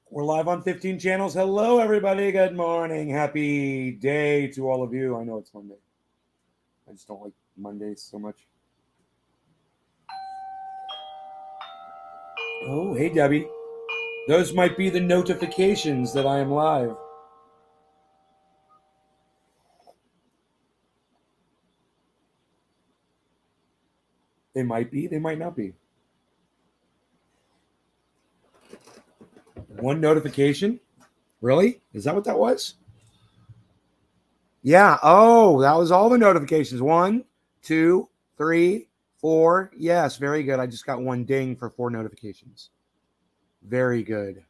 We're live on 15 channels. Hello, everybody. Good morning. Happy day to all of you. I know it's Monday. I just don't like Mondays so much. Oh, hey, Debbie. Those might be the notifications that I am live. They might be. They might not be. One notification? Really? Is that what that was? Yeah. Oh, that was all the notifications. 1, 2, 3, 4. Yes, very good. I just got one ding for 4 notifications. Very good.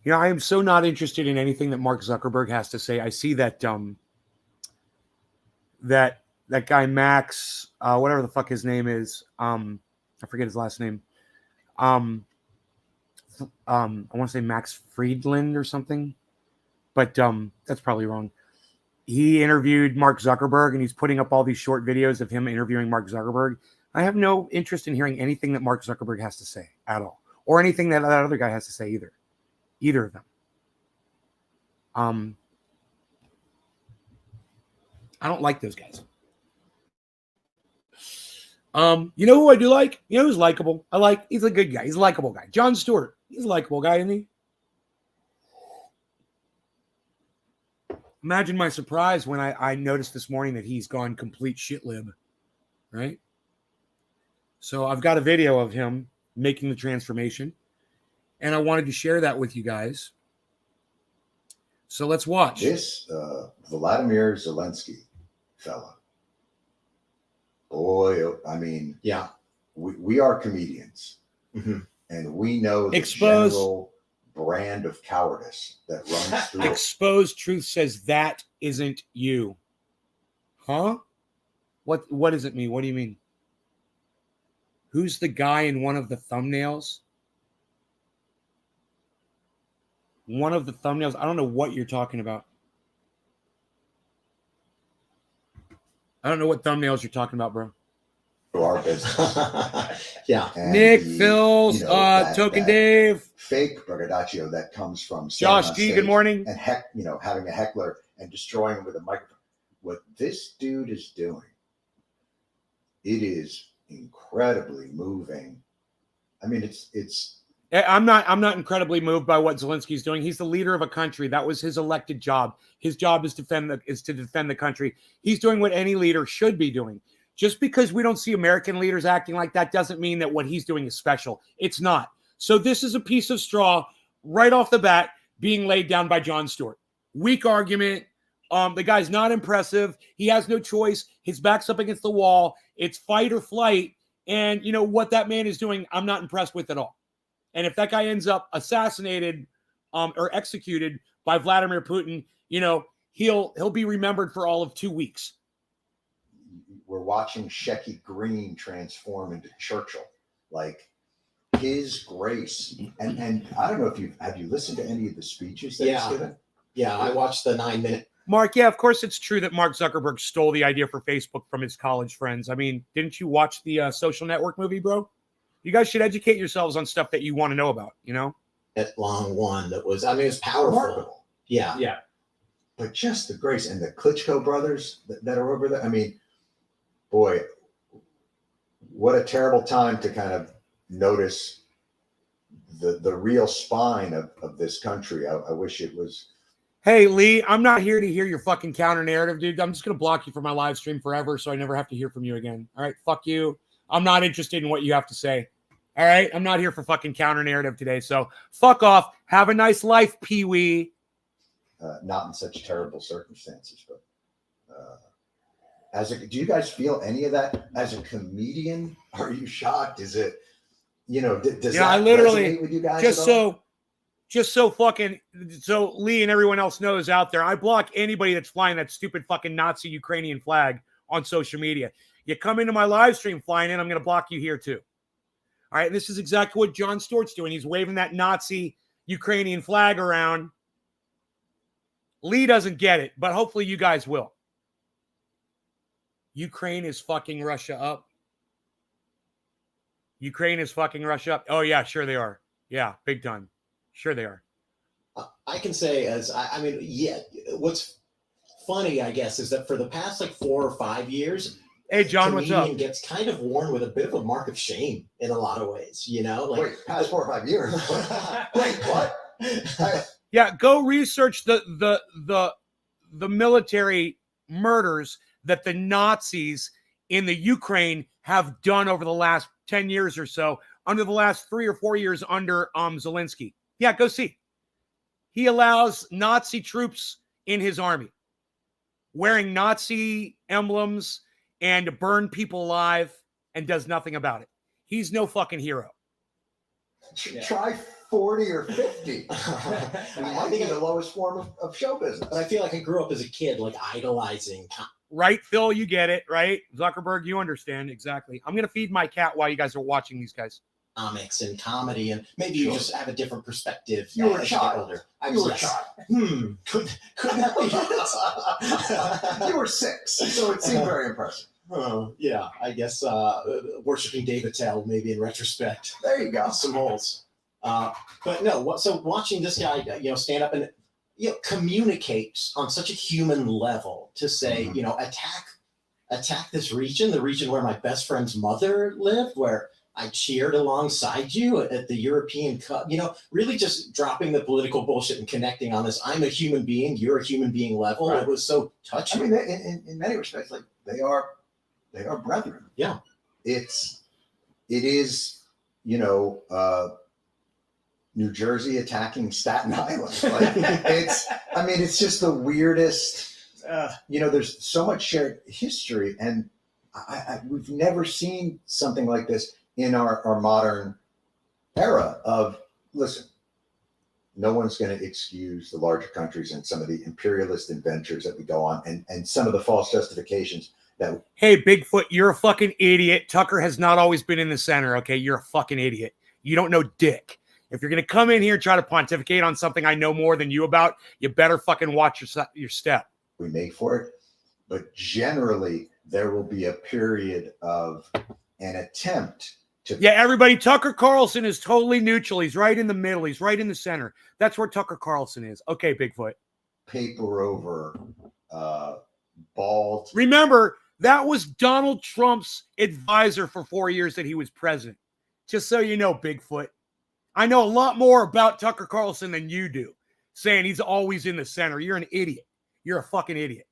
You know, I am so not interested in anything that Mark Zuckerberg has to say. I see that that guy Max, whatever the fuck his name is, I forget his last name. I want to say Max Friedland or something, but that's probably wrong. He interviewed Mark Zuckerberg, and he's putting up all these short videos of him interviewing Mark Zuckerberg. I have no interest in hearing anything that Mark Zuckerberg has to say at all, or anything that that other guy has to say either. Either of them. I don't like those guys. You know who I do like? You know who's likable? He's a good guy. He's a likable guy. Jon Stewart. He's a likable guy, isn't he? Imagine my surprise when I noticed this morning that he's gone complete shit lib, right? So I've got a video of him making the transformation, and I wanted to share that with you guys. So let's watch. This Vladimir Zelensky fella. Boy, I mean, yeah, we are comedians, and we know the general brand of cowardice that runs through. Exposed Truth says that isn't you. Huh? What does it mean? What do you mean? Who's the guy in one of the thumbnails? One of the thumbnails. I don't know what you're talking about. I don't know what thumbnails you're talking about, bro. Our business. Yeah. And Nick, Phil, Token Dave. Fake braggadocio that comes from Josh G, good morning. And having a heckler and destroying him with a microphone. What this dude is doing, it is incredibly moving. I mean, it's I'm not incredibly moved by what Zelensky's doing. He's the leader of a country. That was his elected job. His job is to defend the country. He's doing what any leader should be doing. Just because we don't see American leaders acting like that doesn't mean that what he's doing is special. It's not. So this is a piece of straw right off the bat being laid down by Jon Stewart. Weak argument. The guy's not impressive. He has no choice. His back's up against the wall. It's fight or flight. And you know what that man is doing, I'm not impressed with at all. And if that guy ends up assassinated or executed by Vladimir Putin, you know, he'll be remembered for all of 2 weeks. We're watching Shecky Green transform into Churchill, like his grace. And I don't know if have you listened to any of the speeches that he's given? Yeah, I watched the 9-minute. Mark, yeah, of course it's true that Mark Zuckerberg stole the idea for Facebook from his college friends. I mean, didn't you watch the Social Network movie, bro? You guys should educate yourselves on stuff that you want to know about, you know? That long one that was, I mean, it's powerful. Remarkable. Yeah. Yeah. But just the grace and the Klitschko brothers that are over there. I mean, boy, what a terrible time to kind of notice the real spine of this country. I wish it was. Hey, Lee, I'm not here to hear your fucking counter narrative, dude. I'm just going to block you from my live stream forever so I never have to hear from you again. All right, fuck you. I'm not interested in what you have to say. All right? I'm not here for fucking counter narrative today. So fuck off. Have a nice life, Pee-wee. Not in such terrible circumstances, but do you guys feel any of that as a comedian? Are you shocked? Is it, does that I literally resonate with you guys so Lee and everyone else knows out there, I block anybody that's flying that stupid fucking Nazi Ukrainian flag on social media. You come into my live stream flying in, I'm going to block you here too. All right, this is exactly what Jon Stewart's doing. He's waving that Nazi Ukrainian flag around. Lee doesn't get it, but hopefully you guys will. Ukraine is fucking Russia up. Ukraine is fucking Russia up. Oh, yeah, sure they are. Yeah, big time. Sure they are. I can say I mean, yeah, what's funny, I guess, is that for the past like 4 or 5 years, Hey, John, what's comedian up? gets kind of worn with a bit of a mark of shame in a lot of ways, you know? Like, Wait, past 4 or 5 years? Wait, what? Yeah, go research the military murders that the Nazis in the Ukraine have done over the last 10 years or so, under the last 3 or 4 years under Zelensky. Yeah, go see. He allows Nazi troops in his army wearing Nazi emblems and burn people alive and does nothing about it. He's no fucking hero. Try 40 or 50. It might be the lowest form of show business. But I feel like I grew up as a kid, like idolizing. Right, Phil, you get it, right? Zuckerberg, you understand exactly. I'm going to feed my cat while you guys are watching these guys. Comics and comedy, and maybe you just have a different perspective. You were a as child. Older. You were a child. Could that be it? You were 6, so it seemed very impressive. Oh, yeah, I guess worshiping David Tell, maybe in retrospect. There you go. Some holes. But no, so watching this guy, stand up and communicate on such a human level to say, attack this region, the region where my best friend's mother lived, where I cheered alongside you at the European Cup, really just dropping the political bullshit and connecting on this. I'm a human being, you're a human being level. Right. It was so touching. I mean, in many respects, like they are brethren. Yeah. It is, New Jersey attacking Staten Island. Like, it's just the weirdest, there's so much shared history, and we've never seen something like this in our modern era of, listen, no one's going to excuse the larger countries and some of the imperialist adventures that we go on and some of the false justifications that. Hey, Bigfoot, you're a fucking idiot. Tucker has not always been in the center, okay? You're a fucking idiot. You don't know dick. If you're going to come in here and try to pontificate on something I know more than you about, you better fucking watch your step. We make for it. But generally, there will be a period of an attempt to. Yeah, everybody, Tucker Carlson is totally neutral. He's right in the middle. He's right in the center. That's where Tucker Carlson is. Okay, Bigfoot. Paper over bald. Remember, that was Donald Trump's advisor for 4 years that he was president. Just so you know, Bigfoot. I know a lot more about Tucker Carlson than you do, saying he's always in the center. You're an idiot. You're a fucking idiot.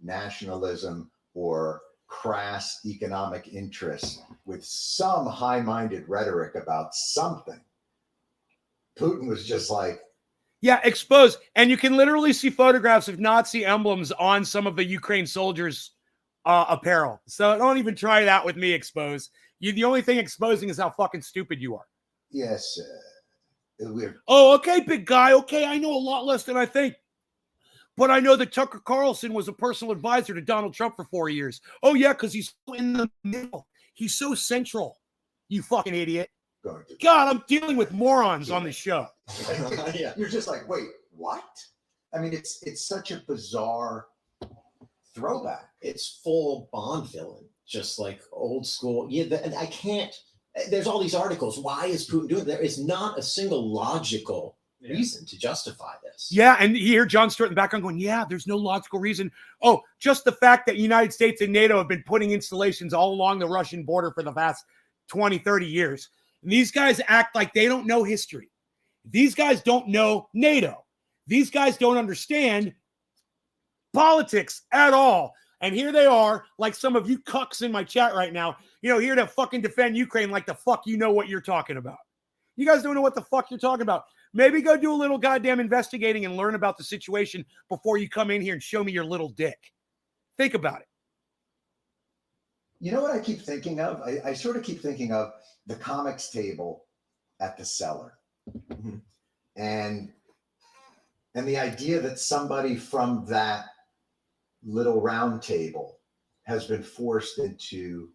Nationalism or crass economic interests with some high-minded rhetoric about something. Putin was just like, yeah, exposed. And you can literally see photographs of Nazi emblems on some of the Ukraine soldiers' apparel. So don't even try that with me, exposed. The only thing exposing is how fucking stupid you are. Yes. Oh, okay, big guy. Okay, I know a lot less than I think. But I know that Tucker Carlson was a personal advisor to Donald Trump for 4 years. Oh, yeah, because he's in the middle. He's so central, you fucking idiot. God, I'm dealing with morons on the show. Yeah. You're just like, wait, what? I mean, it's such a bizarre throwback. It's full Bond villain, just like old school. Yeah, I can't. There's all these articles. Why is Putin doing it? There is not a single logical reason to justify this. Yeah, and you hear John Stewart in the background going, yeah, there's no logical reason. Oh, just the fact that the United States and NATO have been putting installations all along the Russian border for the past 20, 30 years. And these guys act like they don't know history. These guys don't know NATO. These guys don't understand politics at all. And here they are, like some of you cucks in my chat right now, here to fucking defend Ukraine like the fuck you know what you're talking about. You guys don't know what the fuck you're talking about. Maybe go do a little goddamn investigating and learn about the situation before you come in here and show me your little dick. Think about it. You know what I keep thinking of? I sort of keep thinking of the comics table at the cellar. Mm-hmm. And the idea that somebody from that little round table has been forced into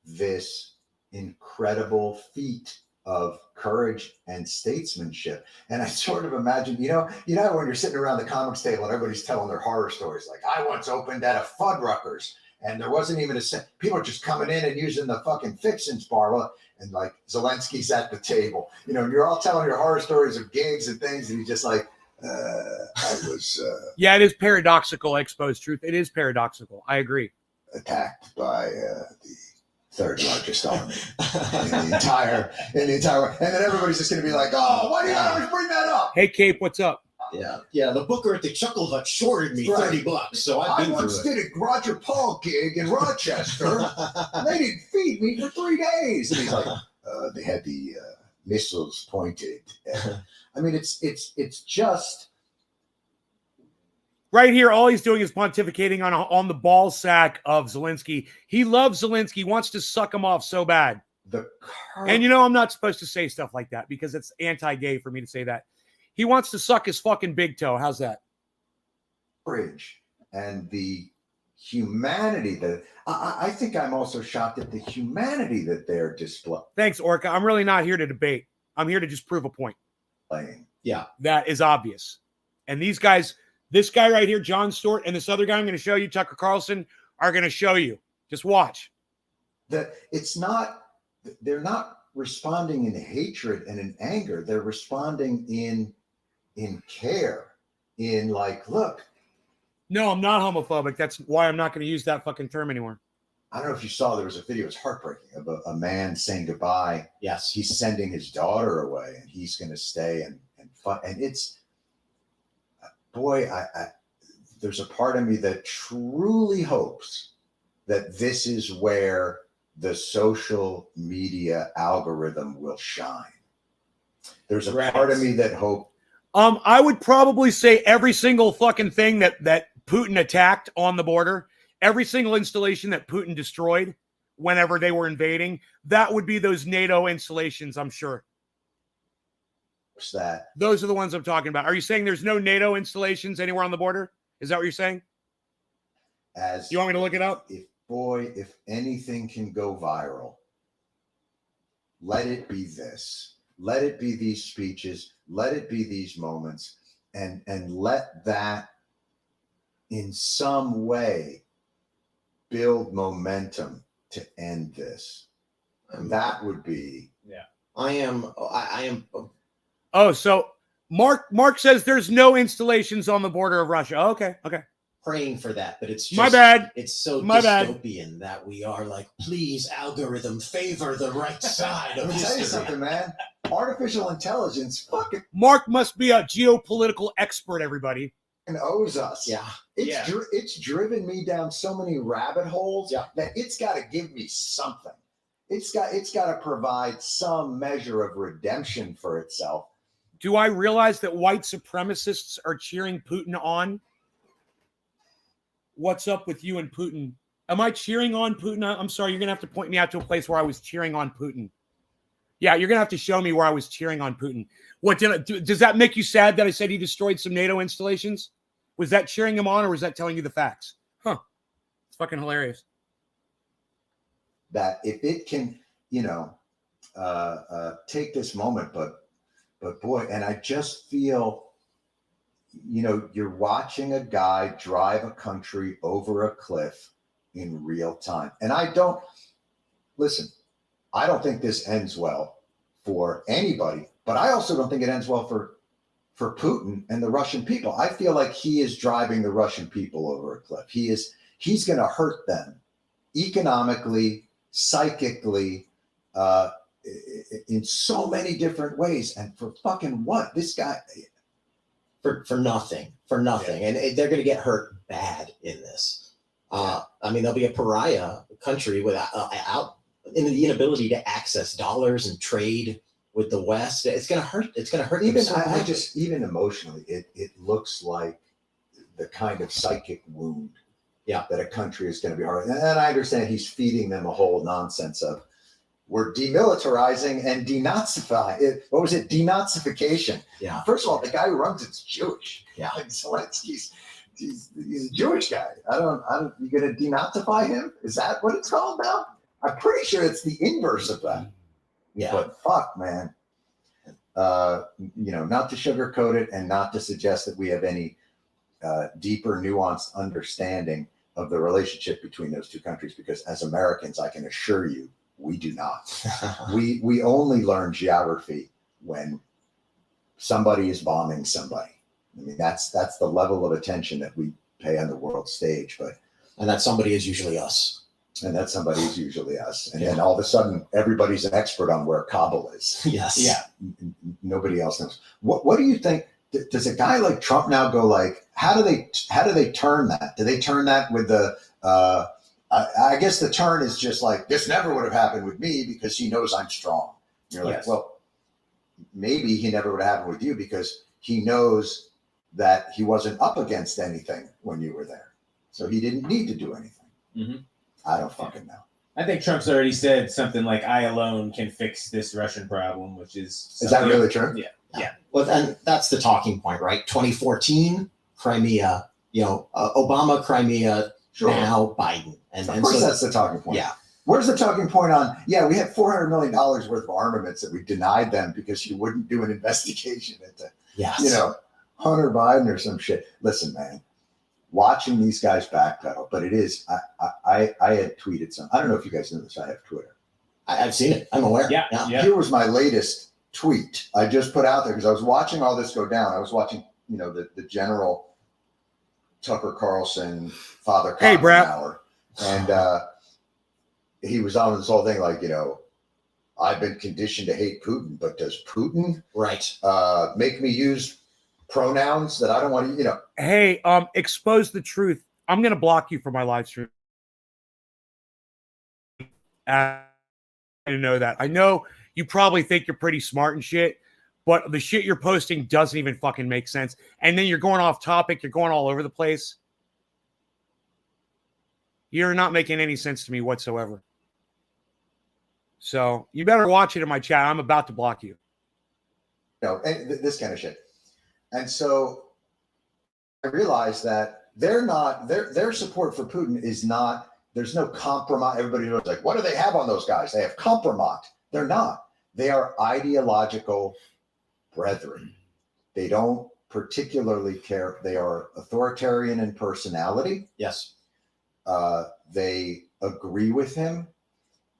this incredible feat of courage and statesmanship. And I sort of imagine, when you're sitting around the comics table and everybody's telling their horror stories, like I once opened at a Fuddruckers and there wasn't even people are just coming in and using the fucking fixins bar. And like Zelensky's at the table, you're all telling your horror stories of gigs and things. And he's just like, I was yeah, it is paradoxical, exposed truth. It is paradoxical. I agree. Attacked by the third largest army in the entire and then everybody's just going to be like, oh, why do you always bring that up? Hey, Cape, what's up? Yeah. The booker at the Chuckle Hut shorted me $30, so I once did a Roger Paul gig in Rochester. They didn't feed me for 3 days. And he's like, they had the missiles pointed. I mean, it's just right here. All he's doing is pontificating on the ball sack of Zelensky. He loves Zelensky, wants to suck him off so bad. And I'm not supposed to say stuff like that because it's anti-gay for me to say that. He wants to suck his fucking big toe. How's that? Courage and the humanity that I think I'm also shocked at the humanity that they're displaying. Thanks, Orca. I'm really not here to debate. I'm here to just prove a point. Yeah. That is obvious. And these guys, this guy right here, John Stewart, and this other guy I'm going to show you, Tucker Carlson, are going to show you. Just watch. That they're not responding in hatred and in anger. They're responding in care, in like, look. No, I'm not homophobic. That's why I'm not going to use that fucking term anymore. I don't know if you saw, there was a video, it's heartbreaking, of a man saying goodbye. Yes. He's sending his daughter away and he's going to stay and fight. And it's, boy, there's a part of me that truly hopes that this is where the social media algorithm will shine. There's a part of me that hope. I would probably say every single fucking thing that Putin attacked on the border, every single installation that Putin destroyed whenever they were invading, that would be those NATO installations, I'm sure. What's that? Those are the ones I'm talking about. Are you saying there's no NATO installations anywhere on the border? Is that what you're saying? You want me to look it up? If anything can go viral, let it be this. Let it be these speeches. Let it be these moments. And let that in some way build momentum to end this. And that would be. Yeah. I am. Oh, so Mark says there's no installations on the border of Russia. Oh, okay. Praying for that, but it's just, my bad. It's so my dystopian that we are like, please, algorithm, favor the right side of Let me tell you something, man. Artificial intelligence fucking Mark must be a geopolitical expert, everybody. Owes us. Yeah. It's driven me down so many rabbit holes that it's got to give me something. It's got to provide some measure of redemption for itself. Do I realize that white supremacists are cheering Putin on? What's up with you and Putin? Am I cheering on Putin? I'm sorry, you're going to have to point me out to a place where I was cheering on Putin. Yeah, you're going to have to show me where I was cheering on Putin. Does that make you sad that I said he destroyed some NATO installations? Was that cheering him on or was that telling you the facts? Huh. It's fucking hilarious. That if it can, take this moment, but boy, and I just feel, you're watching a guy drive a country over a cliff in real time. And I don't think this ends well for anybody, but I also don't think it ends well for Putin and the Russian people. I feel like he is driving the Russian people over a cliff. He's going to hurt them economically, psychically, in so many different ways. And for fucking what? This guy... For nothing. Yeah. And they're going to get hurt bad in this. They'll be a pariah country without in the inability to access dollars and trade with the West. It's going to hurt. It's going to hurt. Even emotionally, it looks like the kind of psychic wound that a country is going to be hard. And I understand he's feeding them a whole nonsense of, we're demilitarizing and denazifying. What was it? Denazification. Yeah. First of all, the guy who runs it's Jewish. Yeah. Like Zelensky's, he's a Jewish guy. You going to denazify him? Is that what it's called now? I'm pretty sure it's the inverse of that. Yeah. But fuck, man. Not to sugarcoat it and not to suggest that we have any deeper, nuanced understanding of the relationship between those two countries, because as Americans, I can assure you, we do not. we only learn geography when somebody is bombing somebody. I mean, that's the level of attention that we pay on the world stage. And that somebody is usually us. And that somebody is usually us. And then all of a sudden, everybody's an expert on where Kabul is. Yes. Yeah. Nobody else knows. What do you think? Does a guy like Trump now go like? How do they turn that? Do they turn that with the? I guess the turn is just like, this never would have happened with me because he knows I'm strong. You're like, well, maybe he never would have happened with you because he knows that he wasn't up against anything when you were there, so he didn't need to do anything. Mm-hmm. I don't fucking know. I think Trump's already said something like, "I alone can fix this Russian problem," which is that really true? Yeah. Well, and that's the talking point, right? 2014, Crimea. Obama, Crimea. Sure. Now Biden, and of course, that's the talking point. Yeah. Where's the talking point on? Yeah, we had $400 million worth of armaments that we denied them because you wouldn't do an investigation into, Hunter Biden or some shit. Listen, man, watching these guys backpedal, but it is. I had tweeted some. I don't know if you guys know this. I have Twitter. I've seen it. I'm aware. Yeah. Here was my latest tweet I just put out there because I was watching all this go down. I was watching, the general Tucker Carlson, Father Hey, Brad. hour, and he was on this whole thing like, I've been conditioned to hate Putin, but does Putin make me use pronouns that I don't want to, Hey, expose the truth. I'm going to block you for my live stream. I know that. I know you probably think you're pretty smart and shit, but the shit you're posting doesn't even fucking make sense. And then you're going off topic. You're going all over the place. You're not making any sense to me whatsoever. So you better watch it in my chat. I'm about to block you. And this kind of shit. And so I realized that they're not, their support for Putin is not, there's no compromise. Everybody knows, like, what do they have on those guys? They have compromise. They're not. They are ideological brethren. They don't particularly care. They are authoritarian in personality. Yes. They agree with him,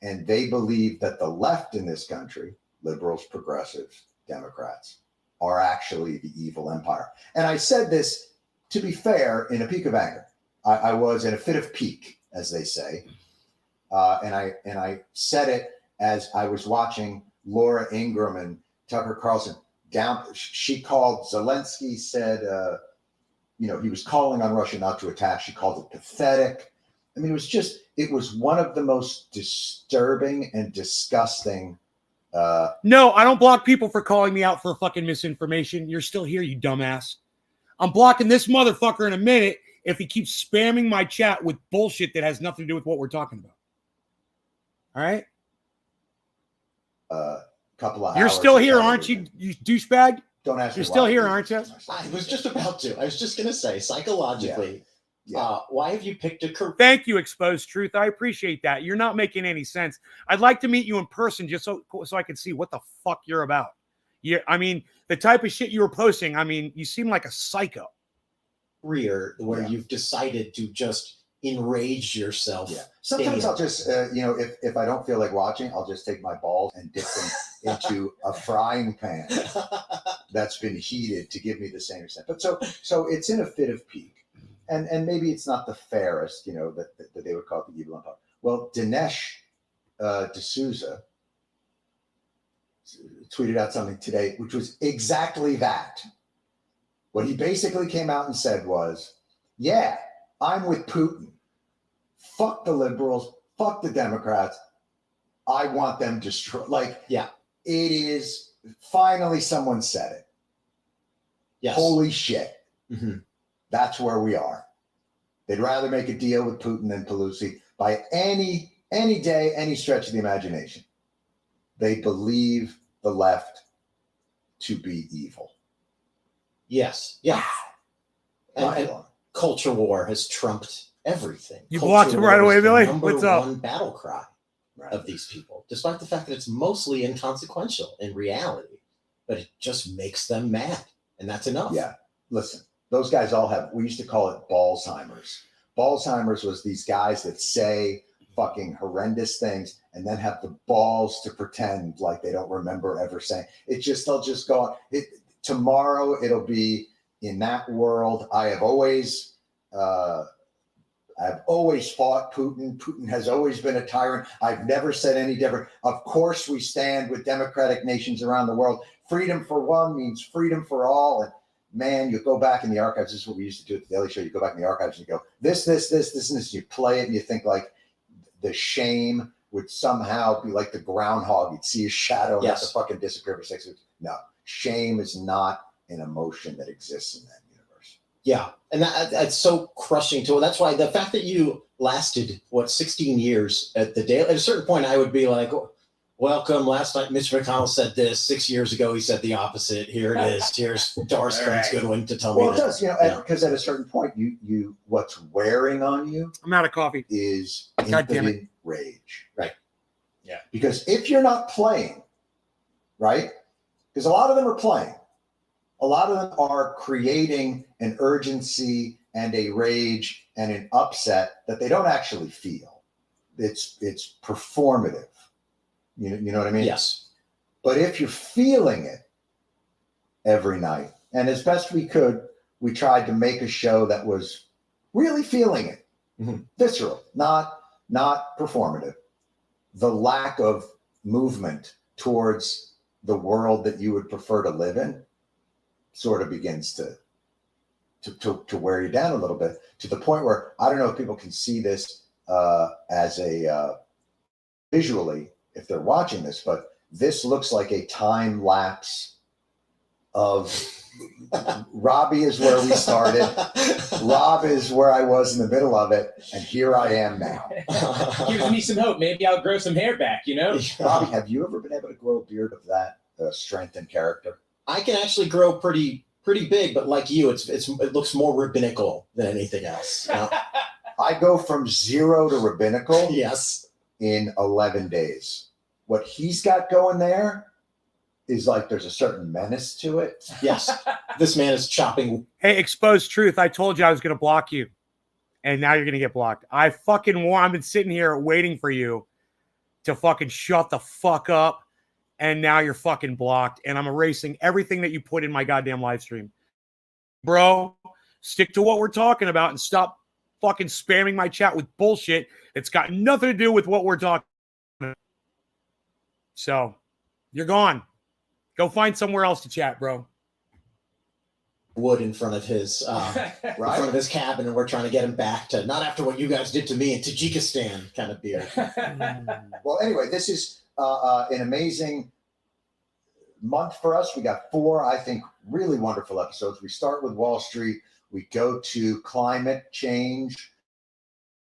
and they believe that the left in this country, liberals, progressives, Democrats, are actually the evil empire. And I said this, to be fair, in a peak of anger. I was in a fit of pique, as they say. And I said it as I was watching Laura Ingraham and Tucker Carlson down. She called Zelensky, said, he was calling on Russia not to attack. She called it pathetic. I mean, it was one of the most disturbing and disgusting. No, I don't block people for calling me out for fucking misinformation. You're still here, you dumbass. I'm blocking this motherfucker in a minute if he keeps spamming my chat with bullshit that has nothing to do with what we're talking about. All right? Couple of You're hours still here, aren't you, you douchebag? Don't ask me. You're still here, aren't you? I was just about to. I was just going to say, psychologically, Yeah. why have you picked a career? Thank you, Exposed Truth. I appreciate that. You're not making any sense. I'd like to meet you in person just so I can see what the fuck you're about. The type of shit you were posting, you seem like a psycho. Career where you've decided to just enrage yourself. Yeah. Sometimes I'll just, if I don't feel like watching, I'll just take my balls and dip them into a frying pan that's been heated to give me the same extent. But so it's in a fit of pique. And maybe it's not the fairest, that they would call it the evil empire. Well, Dinesh D'Souza tweeted out something today, which was exactly that. What he basically came out and said was, yeah, I'm with Putin. Fuck the liberals. Fuck the Democrats. I want them destroyed. It is finally someone said it. Yes. Holy shit. Mm-hmm. That's where we are. They'd rather make a deal with Putin than Pelosi by any day, any stretch of the imagination. They believe the left to be evil. Yes. Yeah. And culture war has trumped everything. You Culture blocked him war right is away, the Billy? number What's up? one battle cry. of these people, despite the fact that it's mostly inconsequential in reality, but it just makes them mad. And that's enough. Yeah. Listen, those guys all have, we used to call it Ballsheimer's. Ballsheimer's was these guys that say fucking horrendous things and then have the balls to pretend like they don't remember ever saying it. Just, they'll just go on. Tomorrow it'll be in that world. I've always fought Putin. Putin has always been a tyrant. I've never said any different. Of course, we stand with democratic nations around the world. Freedom for one means freedom for all. And man, you go back in the archives. This is what we used to do at the Daily Show. You go back in the archives and you go, this, and this. You play it and you think like the shame would somehow be like the groundhog. You'd see a shadow and have to fucking disappear for 6 weeks. No, shame is not an emotion that exists in that universe. Yeah. And that's so crushing to it. That's why the fact that you lasted, 16 years at the Daily, at a certain point, I would be like, welcome. Last night, Mitch McConnell said this. 6 years ago, he said the opposite. Here it is. Here's Doris Kearns Goodwin to tell me. Well, it does, because at a certain point, you what's wearing on you. I'm out of coffee. Is God damn it. impotent rage. Right. Yeah. Because if you're not playing, right? Because a lot of them are playing. A lot of them are creating an urgency and a rage and an upset that they don't actually feel. It's performative. You know what I mean? Yes. But if you're feeling it every night, and as best we could, we tried to make a show that was really feeling it, visceral, not performative. The lack of movement towards the world that you would prefer to live in sort of begins to wear you down a little bit, to the point where I don't know if people can see this as a visually if they're watching this, but this looks like a time lapse of Robbie is where we started. Rob is where I was in the middle of it, and here I am now. Gives me some hope. Maybe I'll grow some hair back, Robbie, have you ever been able to grow a beard of that strength and character? I can actually grow pretty big, but like you, it looks more rabbinical than anything else. I go from 0 to rabbinical Yes. in 11 days. What he's got going there is like there's a certain menace to it. Yes. This man is chopping. Hey, exposed truth. I told you I was going to block you, and now you're going to get blocked. I've been sitting here waiting for you to fucking shut the fuck up, and now you're fucking blocked, and I'm erasing everything that you put in my goddamn live stream. Bro, stick to what we're talking about and stop fucking spamming my chat with bullshit that's got nothing to do with what we're talking about. So, you're gone. Go find somewhere else to chat, bro. Wood in front of his in front of his cabin, and we're trying to get him back to not after what you guys did to me in Tajikistan kind of beer. Well, anyway, this is an amazing month for us. We got 4, I think, really wonderful episodes. We start with Wall Street. We go to climate change,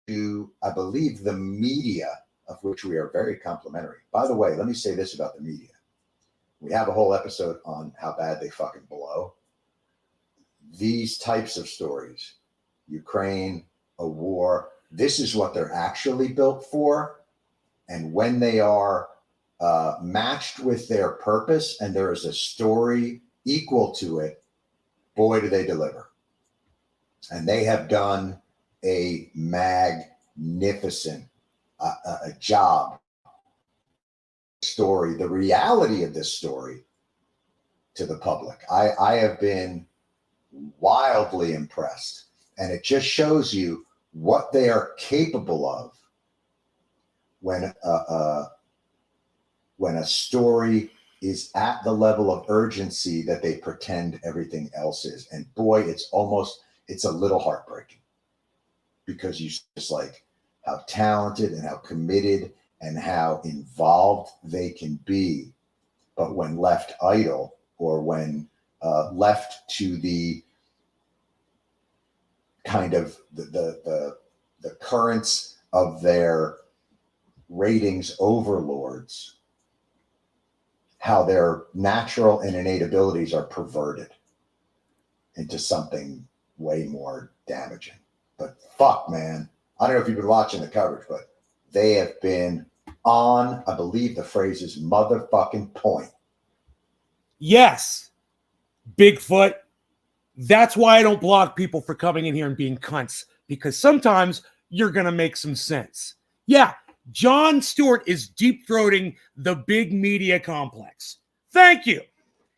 to, I believe, the media, of which we are very complimentary. By the way, let me say this about the media. We have a whole episode on how bad they fucking blow. These types of stories, Ukraine, a war, this is what they're actually built for. And when they are matched with their purpose and there is a story equal to it, boy, do they deliver. And they have done a magnificent job. Story, the reality of this story to the public. I have been wildly impressed, and it just shows you what they are capable of when a story is at the level of urgency that they pretend everything else is. And boy, it's a little heartbreaking, because you just like how talented and how committed and how involved they can be. But when left idle, or when left to the kind of the currents of their ratings overlords, how their natural and innate abilities are perverted into something way more damaging. But fuck, man, I don't know if you've been watching the coverage, but they have been on, I believe the phrase is motherfucking point. Yes, Bigfoot. That's why I don't block people for coming in here and being cunts, because sometimes you're going to make some sense. Yeah, Jon Stewart is deep-throating the big media complex. Thank you.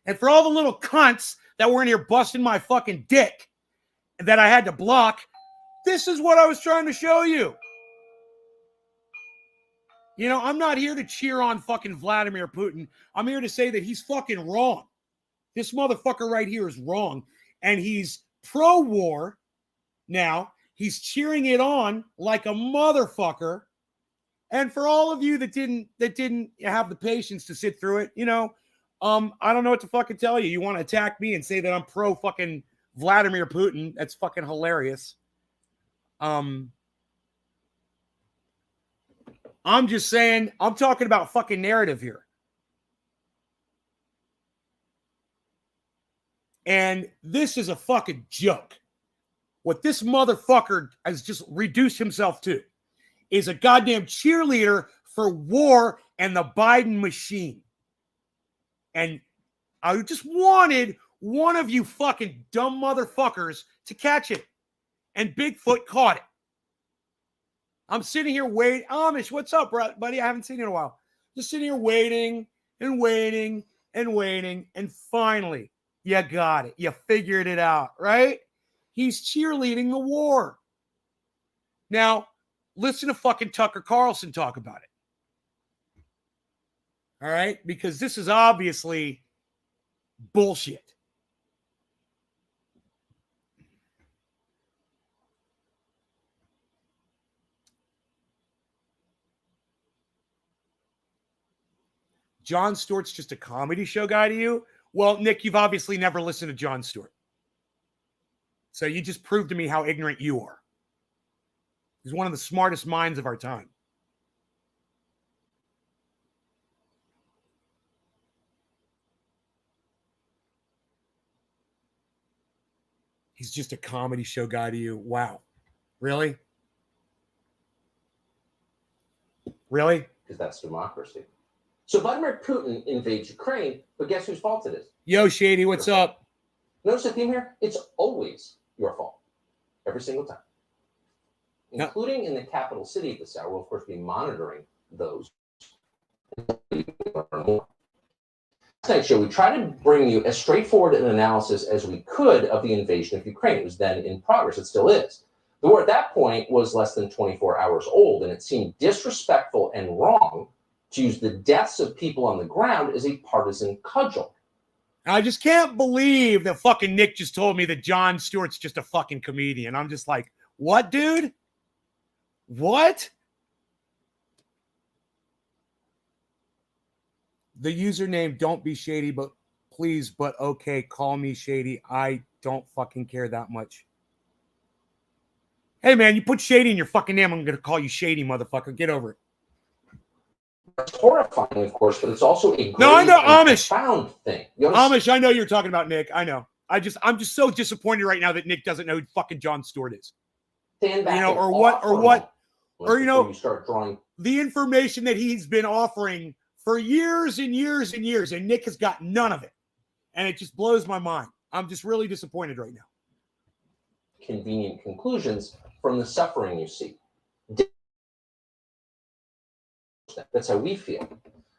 And for all the little cunts that were in here busting my fucking dick that I had to block, this is what I was trying to show you. You know, I'm not here to cheer on fucking Vladimir Putin. I'm here to say that he's fucking wrong. This motherfucker right here is wrong. And he's pro-war now. He's cheering it on like a motherfucker. And for all of you that didn't have the patience to sit through it, you know, I don't know what to fucking tell you. You want to attack me and say that I'm pro fucking Vladimir Putin? That's fucking hilarious. I'm just saying, I'm talking about fucking narrative here. And this is a fucking joke. What this motherfucker has just reduced himself to is a goddamn cheerleader for war and the Biden machine. And I just wanted one of you fucking dumb motherfuckers to catch it. And Bigfoot caught it. I'm sitting here waiting. Amish, what's up, buddy? I haven't seen you in a while. Just sitting here waiting and waiting and waiting. And finally, you got it. You figured it out, right? He's cheerleading the war. Now, listen to fucking Tucker Carlson talk about it. All right? Because this is obviously bullshit. Jon Stewart's just a comedy show guy to you? Well, Nick, you've obviously never listened to Jon Stewart. So you just proved to me how ignorant you are. He's one of the smartest minds of our time. He's just a comedy show guy to you. Wow. Really? Really? Because that's democracy. So Vladimir Putin invades Ukraine, but guess whose fault it is? Yo, Shady, what's up? Notice the theme here? It's always your fault. Every single time. Including in the capital city at this hour. We'll, of course, be monitoring those. Last night's show, we tried to bring you as straightforward an analysis as we could of the invasion of Ukraine. It was then in progress. It still is. The war at that point was less than 24 hours old, and it seemed disrespectful and wrong to use the deaths of people on the ground as a partisan cudgel. I just can't believe that fucking Nick just told me that Jon Stewart's just a fucking comedian. I'm just like, what, dude? What? The username, don't be shady, but please, but okay, call me shady. I don't fucking care that much. Hey, man, you put shady in your fucking name, I'm going to call you shady, motherfucker. Get over it. It's horrifying, of course, but it's also a No, I know, Amish. profound thing. Amish, I know you're talking about Nick. I know. I'm just so disappointed right now that Nick doesn't know who fucking Jon Stewart is. Stand back, you know, or you know, you start drawing the information that he's been offering for years and years and years, and Nick has got none of it, and it just blows my mind. I'm just really disappointed right now. Convenient conclusions from the suffering you see. That's how we feel.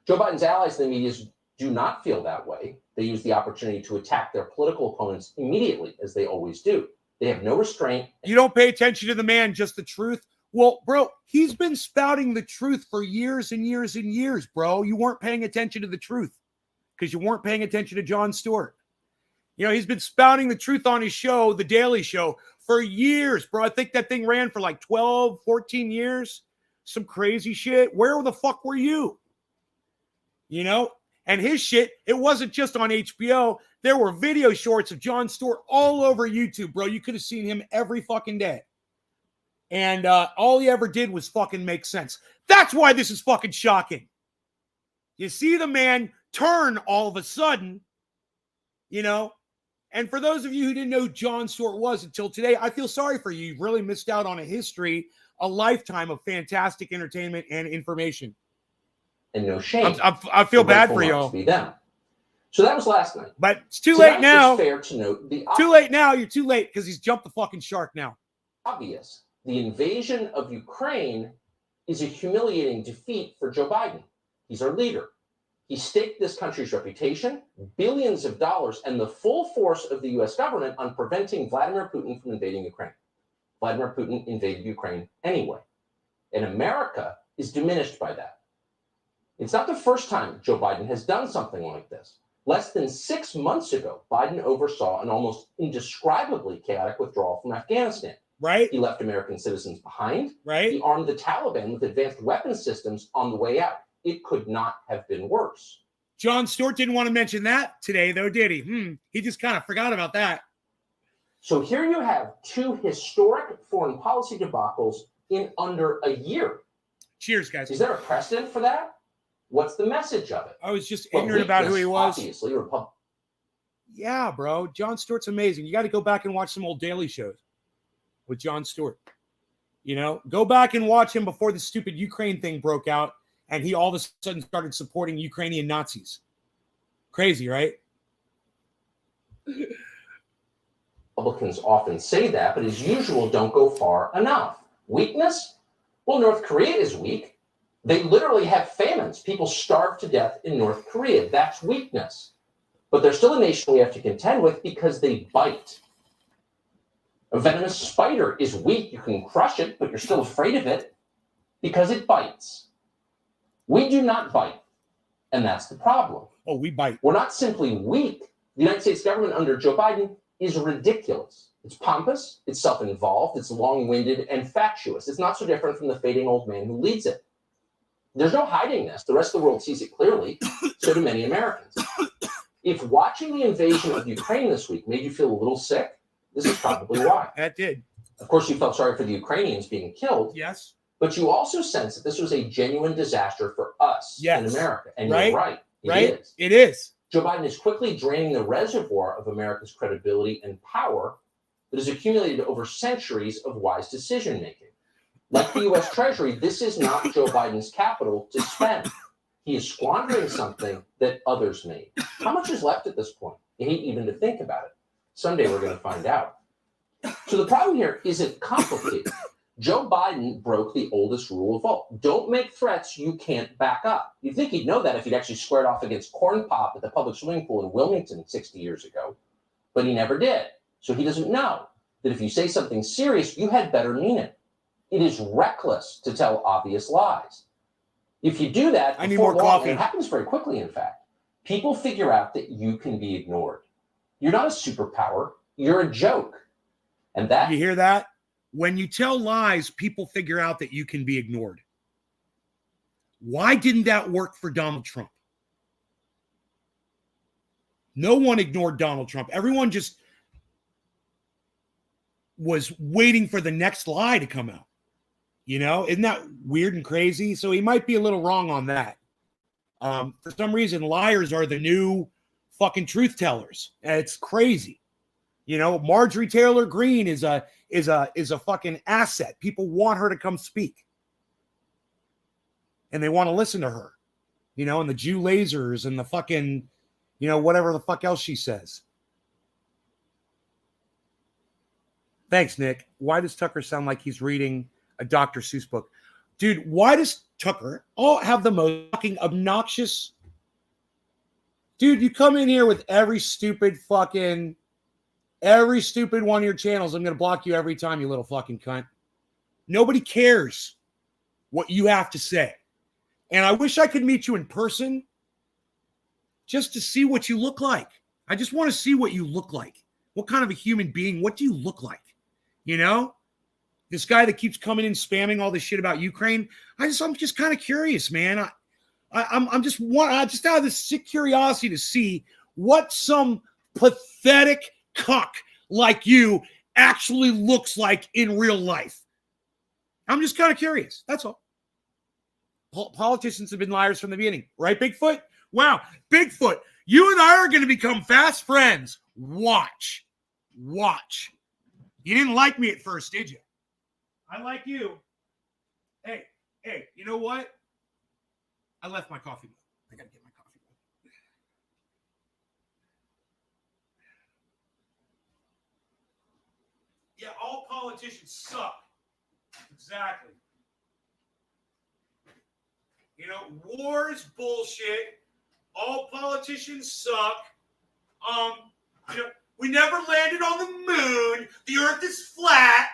Joe Biden's allies in the media do not feel that way. They use the opportunity to attack their political opponents immediately, as they always do. They have no restraint. You don't pay attention to the man, just the truth. Well, bro, he's been spouting the truth for years and years and years, bro. You weren't paying attention to the truth because you weren't paying attention to Jon Stewart. You know, he's been spouting the truth on his show, The Daily Show, for years, bro. I think that thing ran for like 12, 14 years. Some crazy shit. Where the fuck were you? You know? And his shit, it wasn't just on HBO. There were video shorts of Jon Stewart all over YouTube, bro. You could have seen him every fucking day. And all he ever did was fucking make sense. That's why this is fucking shocking. You see the man turn all of a sudden, you know? And for those of you who didn't know who Jon Stewart was until today, I feel sorry for you. You've really missed out on a history, a lifetime of fantastic entertainment and information. and no shame. I feel bad for Grateful not y'all. to be them. So that was last night. But it's too Tonight, late now. It's fair to note the Too late now. You're too late because he's jumped the fucking shark now. obvious. The invasion of Ukraine is a humiliating defeat for Joe Biden. He's our leader. He staked this country's reputation, billions of dollars, and the full force of the US government on preventing Vladimir Putin from invading Ukraine. Vladimir Putin invaded Ukraine anyway. And America is diminished by that. It's not the first time Joe Biden has done something like this. Less than 6 months ago, Biden oversaw an almost indescribably chaotic withdrawal from Afghanistan. Right? He left American citizens behind. Right? He armed the Taliban with advanced weapons systems on the way out. It could not have been worse. Jon Stewart didn't want to mention that today, though, did he? He just kind of forgot about that. So here you have two historic foreign policy debacles in under a year. Cheers, guys. Is there a precedent for that? What's the message of it? I was just Well, ignorant about who he weakness, was. Obviously, Yeah, bro. Jon Stewart's amazing. You got to go back and watch some old Daily shows with Jon Stewart. You know, go back and watch him before the stupid Ukraine thing broke out and he all of a sudden started supporting Ukrainian Nazis. Crazy, right? Republicans often say that, but as usual, don't go far enough. Weakness? Well, North Korea is weak. They literally have famines. People starve to death in North Korea. That's weakness. But they're still a nation we have to contend with because they bite. A venomous spider is weak. You can crush it, but you're still afraid of it because it bites. We do not bite, and that's the problem. Oh, we bite. We're not simply weak. The United States government under Joe Biden is ridiculous. It's pompous, it's self-involved, it's long-winded, and fatuous. It's not so different from the fading old man who leads it. There's no hiding this. The rest of the world sees it clearly. So do many Americans. If watching the invasion of Ukraine this week made you feel a little sick, this is probably why. That did. Of course, you felt sorry for the Ukrainians being killed, Yes. but you also sense that this was a genuine disaster for us in America. And Right. you're right. Right? Is. It is. Joe Biden is quickly draining the reservoir of America's credibility and power that has accumulated over centuries of wise decision making. Like the U.S. Treasury, this is not Joe Biden's capital to spend. He is squandering something that others made. How much is left at this point? You hate even to think about it. Someday we're going to find out. So the problem here isn't complicated. Joe Biden broke the oldest rule of all. Don't make threats you can't back up. You'd think he'd know that if he'd actually squared off against Corn Pop at the public swimming pool in Wilmington 60 years ago. But he never did. So he doesn't know that if you say something serious, you had better mean it. It is reckless to tell obvious lies. If you do that, I need more before long, coffee. and it happens very quickly, in fact, people figure out that you can be ignored. You're not a superpower. You're a joke. And that You hear that? When you tell lies, people figure out that you can be ignored. Why didn't that work for Donald Trump? No one ignored Donald Trump. Everyone just was waiting for the next lie to come out. You know, isn't that weird and crazy? So he might be a little wrong on that. For some reason, liars are the new fucking truth tellers. It's crazy. You know, Marjorie Taylor Greene is a fucking asset. People want her to come speak. And they want to listen to her. You know, and the Jew lasers and the fucking, you know, whatever the fuck else she says. Thanks, Nick. Why does Tucker sound like he's reading a Dr. Seuss book? Dude, why does Tucker have the most fucking obnoxious... Dude, you come in here with every stupid one of your channels. I'm going to block you every time, you little fucking cunt. Nobody cares what you have to say. And I wish I could meet you in person just to see what you look like. I just want to see what you look like. What kind of a human being? What do you look like? You know? This guy that keeps coming in spamming all this shit about Ukraine. I'm just kind of curious, man. I'm just out of this sick curiosity to see what some pathetic cuck like you actually looks like in real life. I'm just kind of curious. That's all. Politicians have been liars from the beginning, right, Bigfoot? Wow, Bigfoot, you and I are going to become fast friends. Watch. You didn't like me at first, did you? I like you. Hey, you know what? I left my coffee. I gotta get my coffee. Yeah, all politicians suck. Exactly. You know, war is bullshit. All politicians suck. You know, we never landed on the moon. The earth is flat.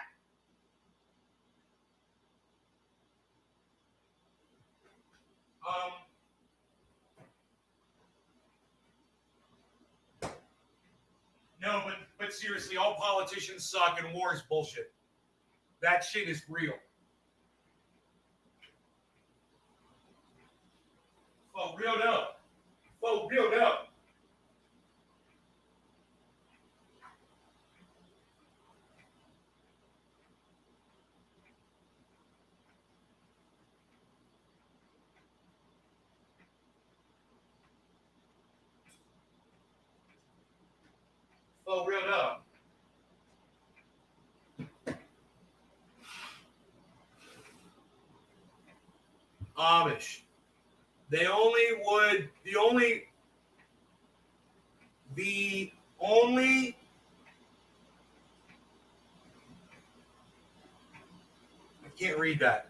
No, but seriously, all politicians suck and war is bullshit. That shit is real. Oh, real up. Oh, real up. Oh, real up. Amish. The only I can't read that.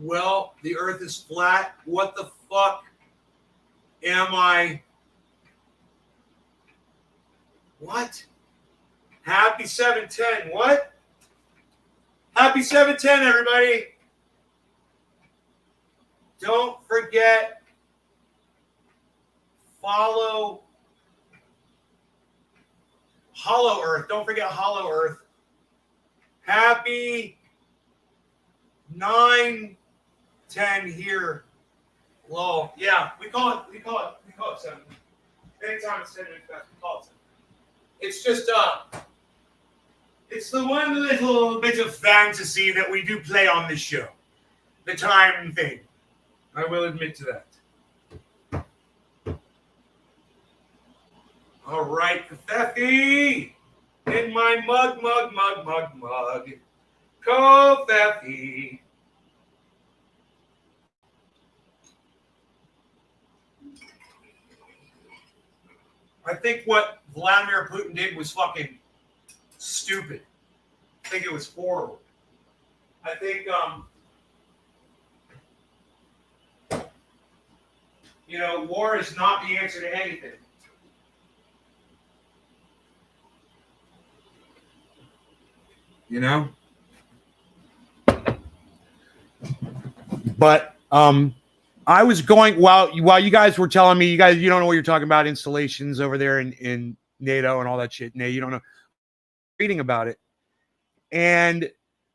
Well, the earth is flat. What the fuck am I? What? Happy 710. What? Happy 710, everybody. Don't forget, follow Hollow Earth. Don't forget Hollow Earth. Happy 9:10 here. Low. Yeah, we call it 7. Anytime it's 10 minutes past, we call it 7. It's just it's the one little bit of fantasy that we do play on this show. The time thing. I will admit to that. All right, Kofefi. In my mug. Kofefi. I think what Vladimir Putin did was fucking stupid. I think it was horrible. I think, you know, war is not the answer to anything. You know? But I was going while you guys were telling me you don't know what you're talking about, installations over there in NATO and all that shit. You don't know. Reading about it. And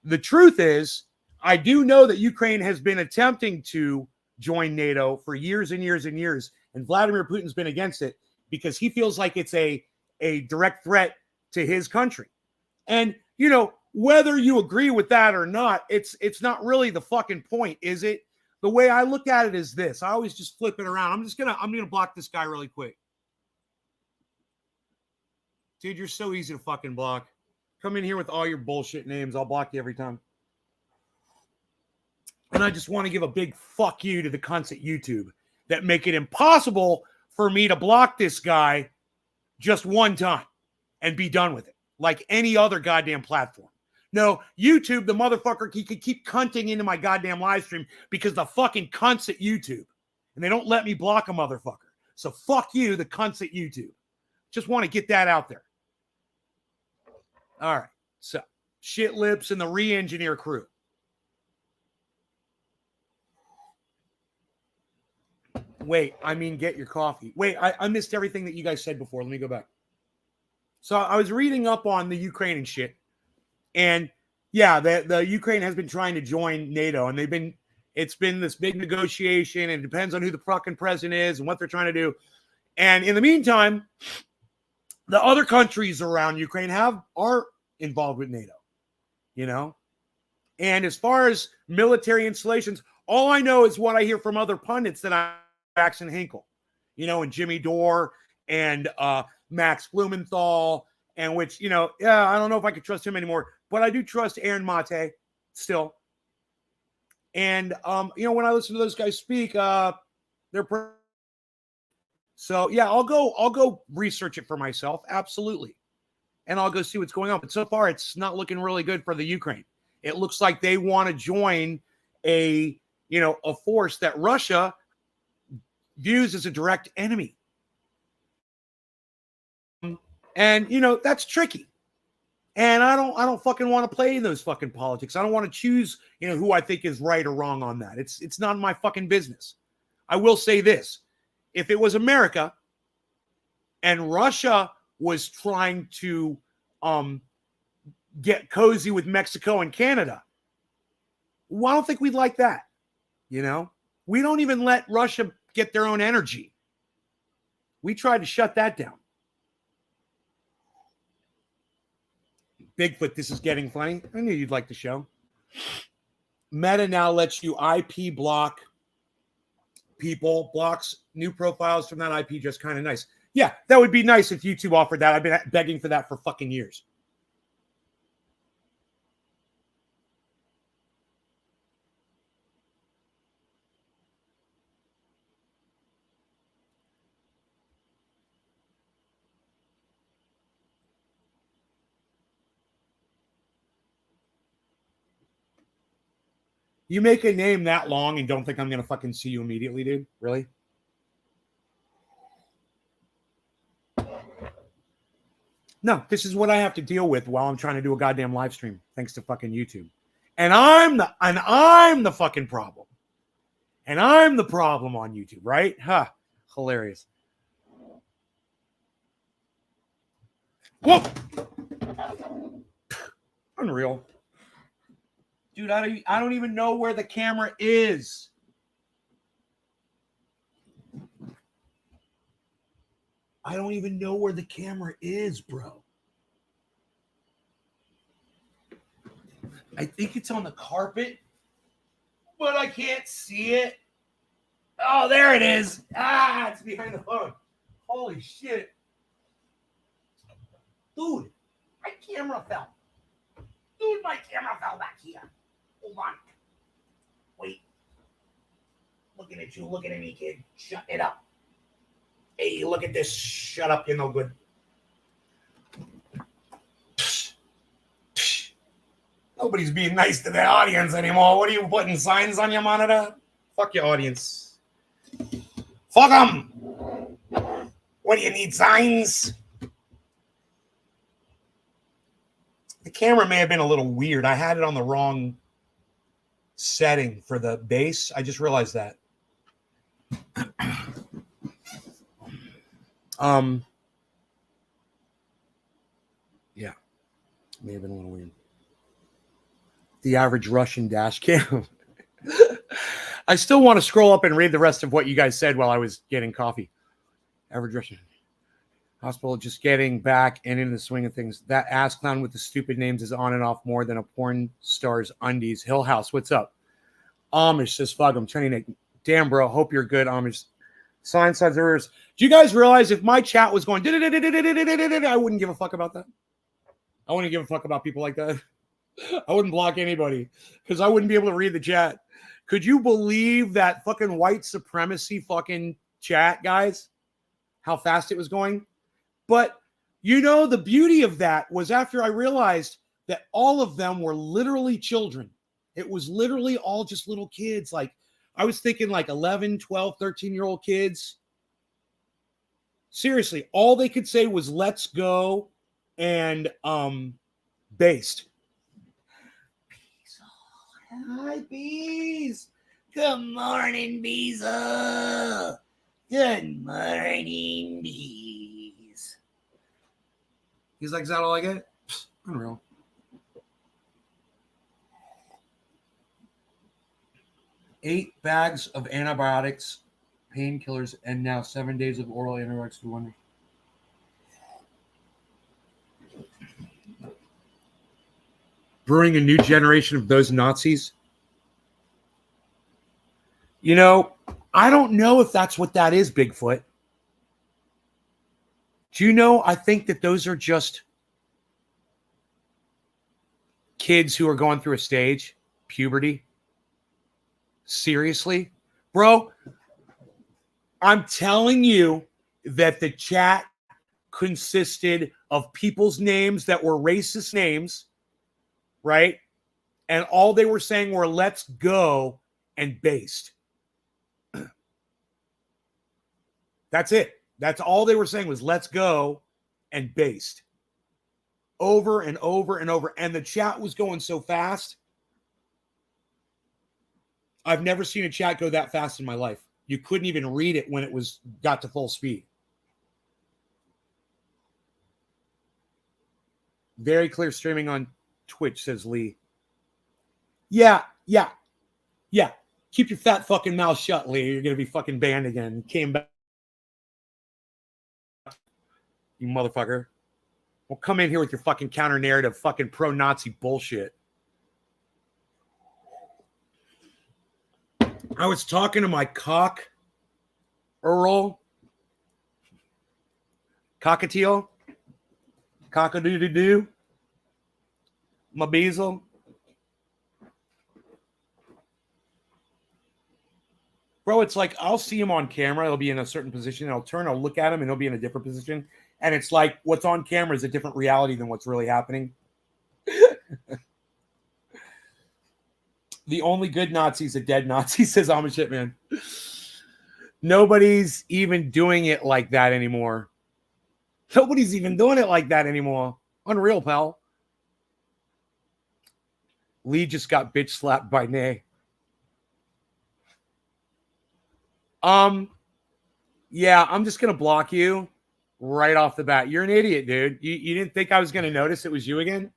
the truth is, I do know that Ukraine has been attempting to join NATO for years and years and years. And Vladimir Putin's been against it because he feels like it's a direct threat to his country. And, you know, whether you agree with that or not, it's not really the fucking point, is it? The way I look at it is this. I always just flip it around. I'm gonna block this guy really quick. Dude, you're so easy to fucking block. Come in here with all your bullshit names. I'll block you every time. And I just want to give a big fuck you to the cunts at YouTube that make it impossible for me to block this guy just one time and be done with it, like any other goddamn platform. No, YouTube, the motherfucker, he could keep cunting into my goddamn live stream because the fucking cunts at YouTube. And they don't let me block a motherfucker. So fuck you, the cunts at YouTube. Just want to get that out there. All right. So, Shit Lips and the Re-Engineer crew. Wait, I mean, get your coffee. Wait, I missed everything that you guys said before. Let me go back. So I was reading up on the Ukraine and shit. And yeah, the Ukraine has been trying to join NATO, and it's been this big negotiation, and it depends on who the fucking president is and what they're trying to do. And in the meantime, the other countries around Ukraine are involved with NATO, you know? And as far as military installations, all I know is what I hear from other pundits that Jackson Hinkle, you know, and Jimmy Dore and Max Blumenthal, and which, you know, yeah, I don't know if I could trust him anymore, but I do trust Aaron Mate still. And you know, when I listen to those guys speak, they're so yeah, I'll go research it for myself, absolutely, and I'll go see what's going on. But so far, it's not looking really good for the Ukraine. It looks like they want to join a force that Russia views as a direct enemy, and you know that's tricky. And I don't fucking want to play those fucking politics. I don't want to choose, you know, who I think is right or wrong on that. It's not my fucking business. I will say this. If it was America and Russia was trying to get cozy with Mexico and Canada, well, I don't think we'd like that. You know, we don't even let Russia get their own energy. We tried to shut that down. Bigfoot, this is getting funny. I knew you'd like the show. Meta now lets you IP block people, blocks new profiles from that IP. Just kind of nice. Yeah, that would be nice if YouTube offered that. I've been begging for that for fucking years. You make a name that long and don't think I'm going to fucking see you immediately, dude? Really? No, this is what I have to deal with while I'm trying to do a goddamn live stream, thanks to fucking YouTube. And I'm the fucking problem. And I'm the problem on YouTube, right? Huh. Hilarious. Whoa! Unreal. Dude, I don't even know where the camera is. I don't even know where the camera is, bro. I think it's on the carpet, but I can't see it. Oh, there it is. Ah, it's behind the phone. Holy shit. Dude, my camera fell. Dude, my camera fell back here. Hold on. Wait. Looking at you, looking at me, kid. Shut it up. Hey, look at this. Shut up, you're no good. Nobody's being nice to their audience anymore. What are you putting signs on your monitor? Fuck your audience. Fuck them. What do you need, signs? The camera may have been a little weird. I had it on the wrong setting for the base. I just realized that. Yeah, may have been a little weird. The average Russian dash cam. I still want to scroll up and read the rest of what you guys said while I was getting coffee. Average Russian hospital just getting back and into the swing of things. That ass clown with the stupid names is on and off more than a porn star's undies. Hill House, what's up? Amish says, fuck him. Damn, bro. Hope you're good, Amish. Signs, errors. Do you guys realize if my chat was going, I wouldn't give a fuck about that? I wouldn't give a fuck about people like that. I wouldn't block anybody because I wouldn't be able to read the chat. Could you believe that fucking white supremacy fucking chat, guys? How fast it was going? But, you know, the beauty of that was after I realized that all of them were literally children. It was literally all just little kids. Like, I was thinking like 11, 12, 13-year-old kids. Seriously, all they could say was let's go and based. Hi, bees. Good morning, bees. Good morning, bees. He's like, is that all I get? Psst, unreal. Eight bags of antibiotics, painkillers, and now 7 days of oral antibiotics for wonders. Brewing a new generation of those Nazis. You know, I don't know if that's what that is, Bigfoot. Do you know, I think that those are just kids who are going through a stage, puberty. Seriously? Bro, I'm telling you that the chat consisted of people's names that were racist names, right? And all they were saying were, let's go and based. That's it. That's all they were saying was, let's go and based. Over and over and over. And the chat was going so fast. I've never seen a chat go that fast in my life. You couldn't even read it when it got to full speed. Very clear streaming on Twitch, says Lee. Yeah. Keep your fat fucking mouth shut, Lee. You're going to be fucking banned again. Came back. You motherfucker. Well, come in here with your fucking counter narrative, fucking pro-Nazi bullshit. I was talking to my cockatiel, cock-a-doo-doo-doo, my bezel. Bro, it's like I'll see him on camera. He'll be in a certain position. And I'll turn, I'll look at him, and he'll be in a different position. And it's like what's on camera is a different reality than what's really happening. The only good Nazi is a dead Nazi, says I'm a shit man. Nobody's even doing it like that anymore. Nobody's even doing it like that anymore. Unreal, pal. Lee just got bitch slapped by Nay. Yeah, I'm just gonna block you right off the bat. You're an idiot, dude. You didn't think I was gonna notice it was you again?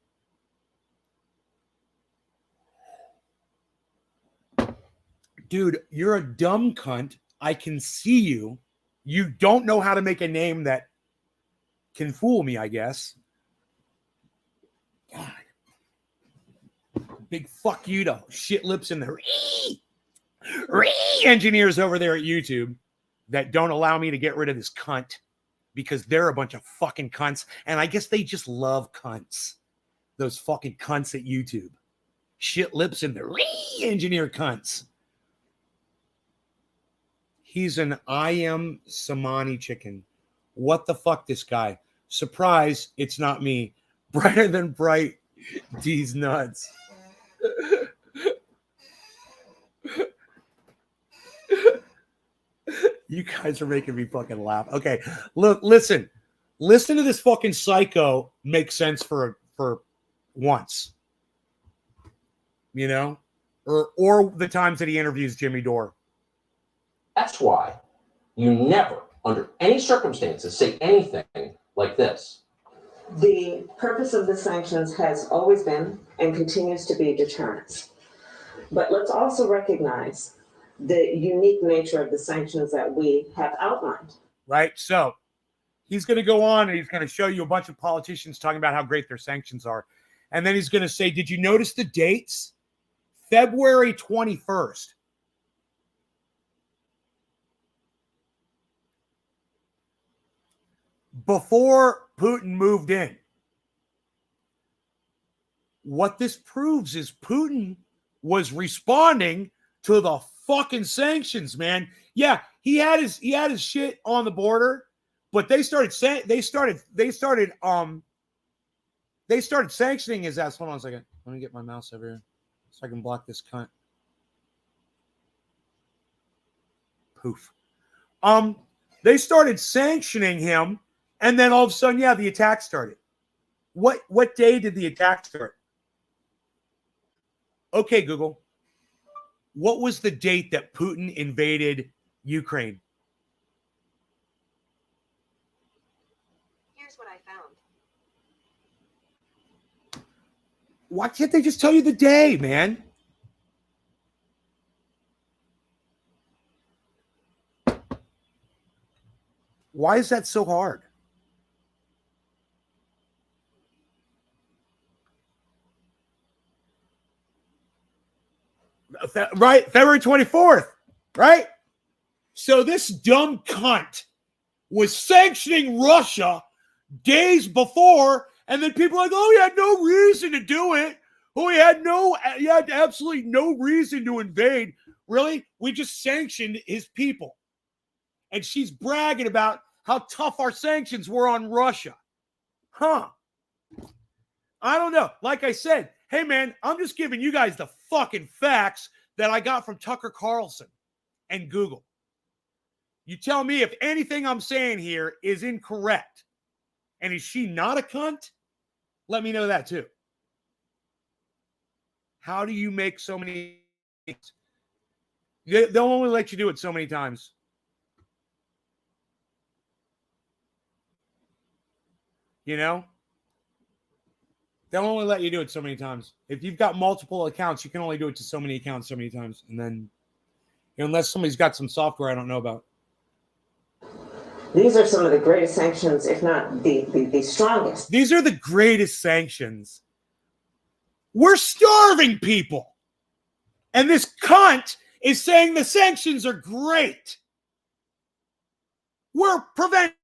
Dude, you're a dumb cunt. I can see you. You don't know how to make a name that can fool me, I guess. God. Big fuck you to shit lips in the engineers over there at YouTube that don't allow me to get rid of this cunt because they're a bunch of fucking cunts. And I guess they just love cunts. Those fucking cunts at YouTube. Shit lips in the engineer cunts. He's an I am Samani chicken. What the fuck, this guy? Surprise, it's not me. Brighter than bright. D's nuts. You guys are making me fucking laugh. Okay, look, listen to this fucking psycho make sense for once. You know, or the times that he interviews Jimmy Dore. That's why you never, under any circumstances, say anything like this. The purpose of the sanctions has always been and continues to be deterrence. But let's also recognize the unique nature of the sanctions that we have outlined. Right. So he's going to go on and he's going to show you a bunch of politicians talking about how great their sanctions are. And then he's going to say, did you notice the dates? February 21st. Before Putin moved in. What this proves is Putin was responding to the fucking sanctions, man. Yeah, he had his shit on the border, but they started sanctioning his ass. Hold on a second. Let me get my mouse over here so I can block this cunt. Poof. They started sanctioning him. And then all of a sudden, yeah, the attack started. What day did the attack start? Okay, Google. What was the date that Putin invaded Ukraine? Here's what I found. Why can't they just tell you the day, man? Why is that so hard? Right, February 24th, right? So this dumb cunt was sanctioning Russia days before, and then people are like, oh, he had no reason to do it. Oh, he had absolutely no reason to invade. Really? We just sanctioned his people. And she's bragging about how tough our sanctions were on Russia. Huh. I don't know. Like I said, hey, man, I'm just giving you guys the fucking facts that I got from Tucker Carlson and Google. You tell me if anything I'm saying here is incorrect. And is she not a cunt? Let me know that too. How do you make so many things? They'll only let you do it so many times. You know? They'll only let you do it so many times. If you've got multiple accounts, you can only do it to so many accounts so many times. And then, unless somebody's got some software I don't know about. These are some of the greatest sanctions, if not the strongest. These are the greatest sanctions. We're starving people. And this cunt is saying the sanctions are great. We're preventing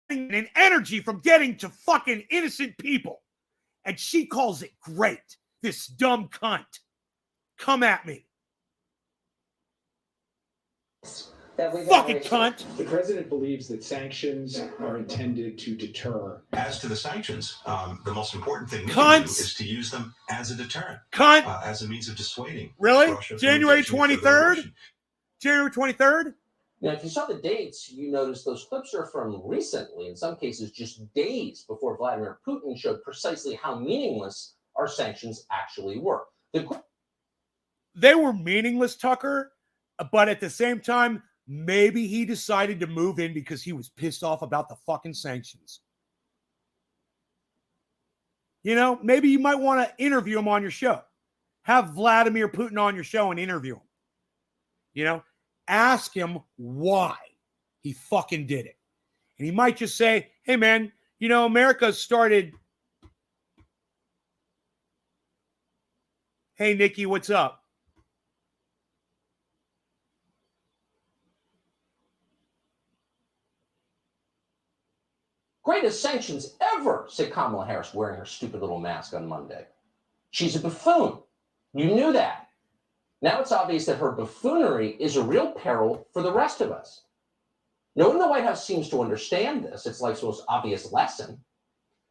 an energy from getting to fucking innocent people. And she calls it great. This dumb cunt. Come at me. Fucking cunt. The president believes that sanctions are intended to deter. As to the sanctions, the most important thing we Cunts. can do is to use them as a deterrent, Cunt. as a means of dissuading. Really? Russia from January engaging in further 23rd? aggression. January 23rd? Now, if you saw the dates, you notice those clips are from recently, in some cases just days before Vladimir Putin showed precisely how meaningless our sanctions actually were. They were meaningless, Tucker, but at the same time, maybe he decided to move in because he was pissed off about the fucking sanctions. You know, maybe you might want to interview him on your show. Have Vladimir Putin on your show and interview him. You know, ask him why he fucking did it. And he might just say, hey, man, you know, America started. Hey, Nikki, what's up? Greatest sanctions ever, said Kamala Harris, wearing her stupid little mask on Monday. She's a buffoon. You knew that. Now it's obvious that her buffoonery is a real peril for the rest of us. No one in the White House seems to understand this. It's life's most obvious lesson.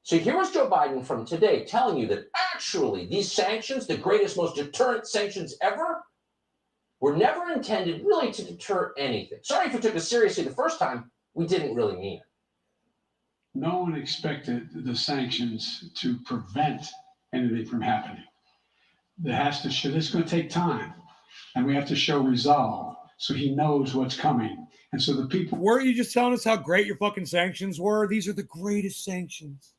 So here was Joe Biden from today telling you that actually these sanctions, the greatest, most deterrent sanctions ever, were never intended really to deter anything. Sorry if you took us seriously the first time. We didn't really mean it. No one expected the sanctions to prevent anything from happening. There has to show, this is going to take time, and we have to show resolve so he knows what's coming. And so the people. Weren't you just telling us how great your fucking sanctions were? These are the greatest sanctions.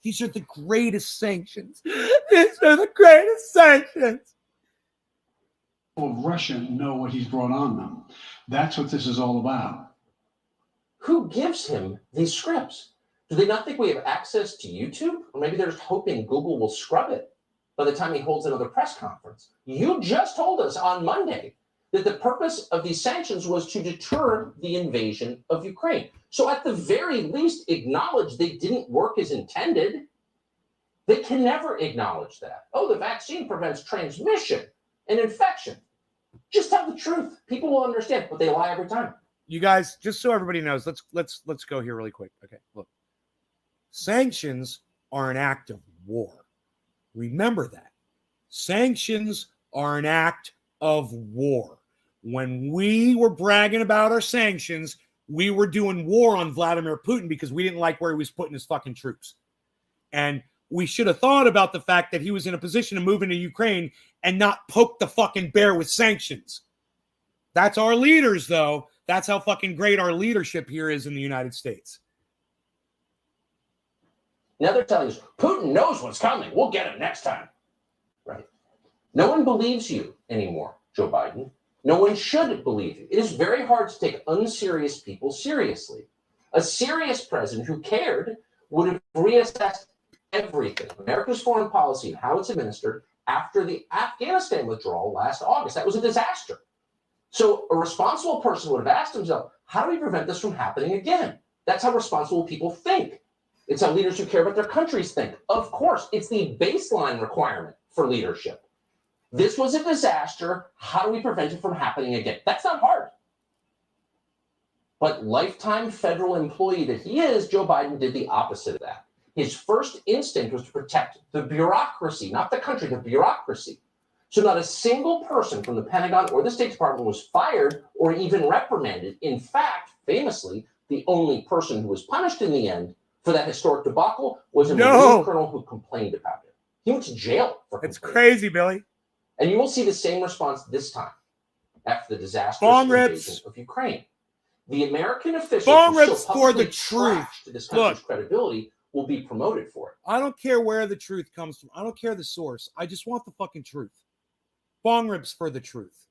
These are the greatest sanctions. These are the greatest sanctions. Of Russia know what he's brought on them. That's what this is all about. Who gives him these scripts? Do they not think we have access to YouTube? Or maybe they're just hoping Google will scrub it by the time he holds another press conference. You just told us on Monday that the purpose of these sanctions was to deter the invasion of Ukraine. So at the very least, acknowledge they didn't work as intended. They can never acknowledge that. Oh, the vaccine prevents transmission and infection. Just tell the truth. People will understand, but they lie every time. You guys, just so everybody knows, let's go here really quick. Okay, look. Sanctions are an act of war. Remember that. Sanctions are an act of war. When we were bragging about our sanctions, we were doing war on Vladimir Putin because we didn't like where he was putting his fucking troops. And we should have thought about the fact that he was in a position to move into Ukraine and not poke the fucking bear with sanctions. That's our leaders, though. That's how fucking great our leadership here is in the United States. Now they're telling us, Putin knows what's coming. We'll get him next time. Right? No one believes you anymore, Joe Biden. No one should believe you. It is very hard to take unserious people seriously. A serious president who cared would have reassessed everything, America's foreign policy and how it's administered after the Afghanistan withdrawal last August. That was a disaster. So a responsible person would have asked himself, How do we prevent this from happening again? That's how responsible people think. It's how leaders who care about their countries think. Of course, it's the baseline requirement for leadership. This was a disaster. How do we prevent it from happening again? That's not hard. But lifetime federal employee that he is, Joe Biden did the opposite of that. His first instinct was to protect the bureaucracy, not the country, the bureaucracy. So not a single person from the Pentagon or the State Department was fired or even reprimanded. In fact, famously, the only person who was punished in the end for that historic debacle was a Marine colonel who complained about it. He went to jail for complaining. It's crazy, Billy. And you will see the same response this time after the disastrous Bong invasion rips. of Ukraine. The American officials Bong who rips so for the publicly truth. trashed this country's Look. credibility will be promoted for it. I don't care where the truth comes from. I don't care the source. I just want the fucking truth. Bong rips for the truth.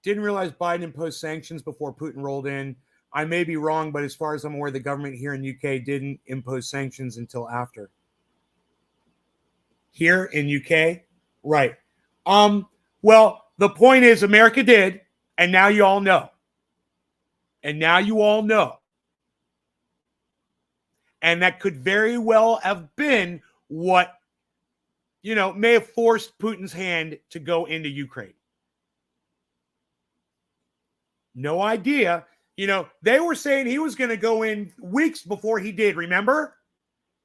Didn't realize Biden imposed sanctions before Putin rolled in. I may be wrong, but as far as I'm aware, the government here in UK didn't impose sanctions until after. Here in UK? Right. Well, the point is America did, and now you all know. And now you all know. And that could very well have been what, may have forced Putin's hand to go into Ukraine. No idea. They were saying he was going to go in weeks before he did, remember?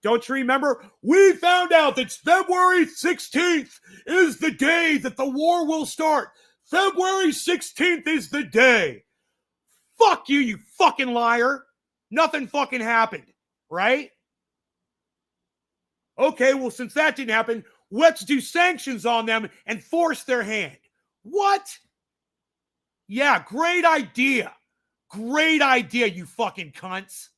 Don't you remember? We found out that February 16th is the day that the war will start. February 16th is the day. Fuck you, you fucking liar. Nothing fucking happened, right? Okay, well, since that didn't happen, let's do sanctions on them and force their hand. What? Yeah, great idea. Great idea, you fucking cunts.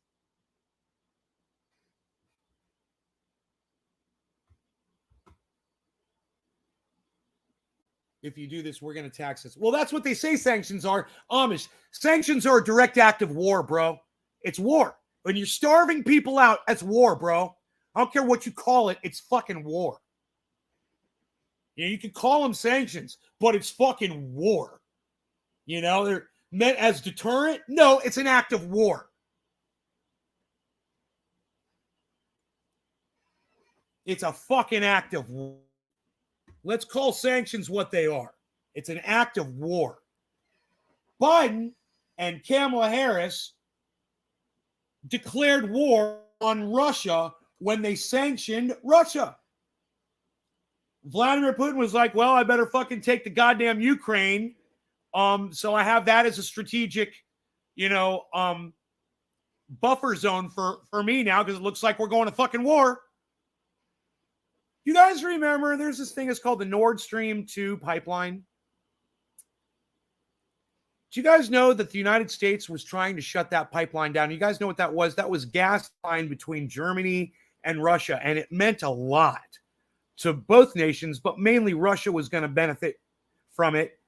If you do this, we're going to tax us. Well, that's what they say sanctions are. Amish, sanctions are a direct act of war, bro. It's war. When you're starving people out, that's war, bro. I don't care what you call it. It's fucking war. You can call them sanctions, but it's fucking war. They're meant as deterrent. No, it's an act of war. It's a fucking act of war. Let's call sanctions what they are. It's an act of war. Biden and Kamala Harris declared war on Russia when they sanctioned Russia. Vladimir Putin was like, well, I better fucking take the goddamn Ukraine. So I have that as a strategic, buffer zone for me now because it looks like we're going to fucking war. You guys remember there's this thing that's called the Nord Stream 2 pipeline? Do you guys know that the United States was trying to shut that pipeline down? You guys know what that was? That was gas line between Germany and Russia, and it meant a lot to both nations, but mainly Russia was going to benefit from it.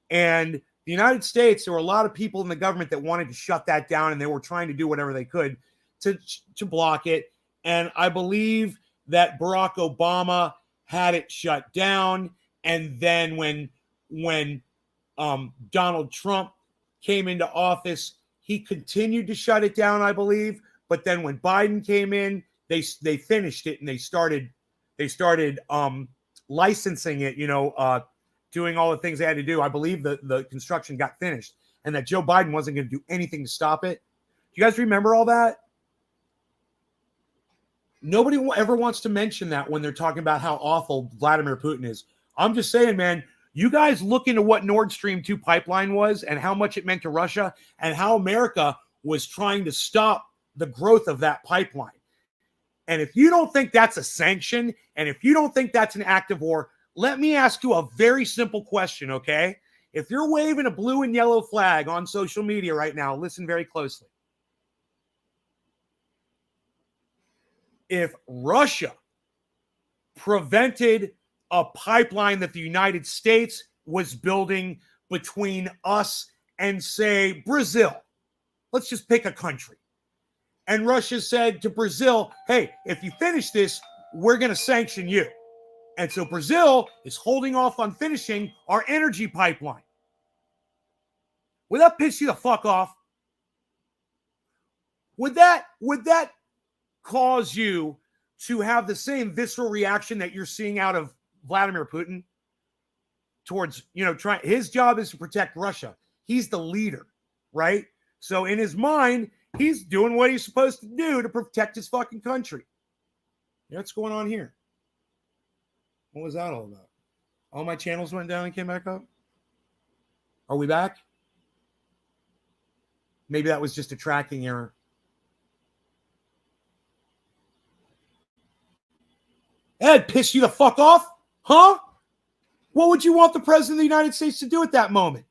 And the United States, there were a lot of people in the government that wanted to shut that down, and they were trying to do whatever they could to block it. And I believe that Barack Obama had it shut down. And then when Donald Trump came into office, he continued to shut it down, I believe. But then when Biden came in, they finished it and they started licensing it, doing all the things they had to do. I believe the construction got finished and that Joe Biden wasn't going to do anything to stop it. Do you guys remember all that? Nobody ever wants to mention that when they're talking about how awful Vladimir Putin is. I'm just saying, man, you guys look into what Nord Stream 2 pipeline was and how much it meant to Russia and how America was trying to stop the growth of that pipeline. And if you don't think that's a sanction, and if you don't think that's an act of war, let me ask you a very simple question, okay? If you're waving a blue and yellow flag on social media right now, listen very closely. If Russia prevented a pipeline that the United States was building between us and, say, Brazil, let's just pick a country. And Russia said to Brazil, hey, if you finish this, we're going to sanction you. And so Brazil is holding off on finishing our energy pipeline. Will that piss you the fuck off? Would that cause you to have the same visceral reaction that you're seeing out of Vladimir Putin towards, his job is to protect Russia. He's the leader, right? So in his mind, he's doing what he's supposed to do to protect his fucking country. What's going on here? What was that all about? All my channels went down and came back up? Are we back? Maybe that was just a tracking error. Ed, piss you the fuck off? Huh? What would you want the president of the United States to do at that moment?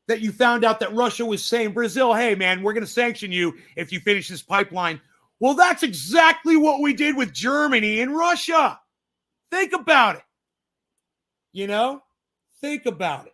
That you found out that Russia was saying, Brazil, hey, man, we're going to sanction you if you finish this pipeline. Well, that's exactly what we did with Germany and Russia. Think about it. Think about it.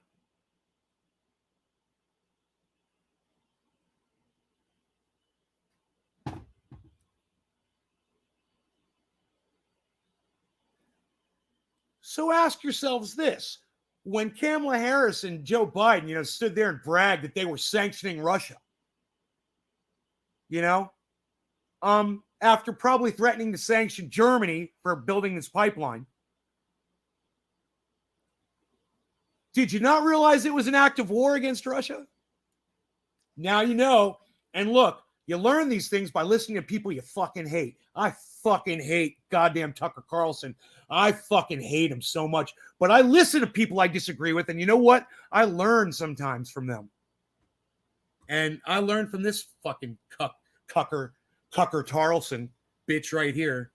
So ask yourselves this. When Kamala Harris and Joe Biden, stood there and bragged that they were sanctioning Russia, after probably threatening to sanction Germany for building this pipeline, did you not realize it was an act of war against Russia? Now you know. And look, you learn these things by listening to people you fucking hate. I fucking hate goddamn Tucker Carlson. I fucking hate him so much. But I listen to people I disagree with, and you know what? I learn sometimes from them. And I learned from this fucking Tucker Tarleson bitch right here.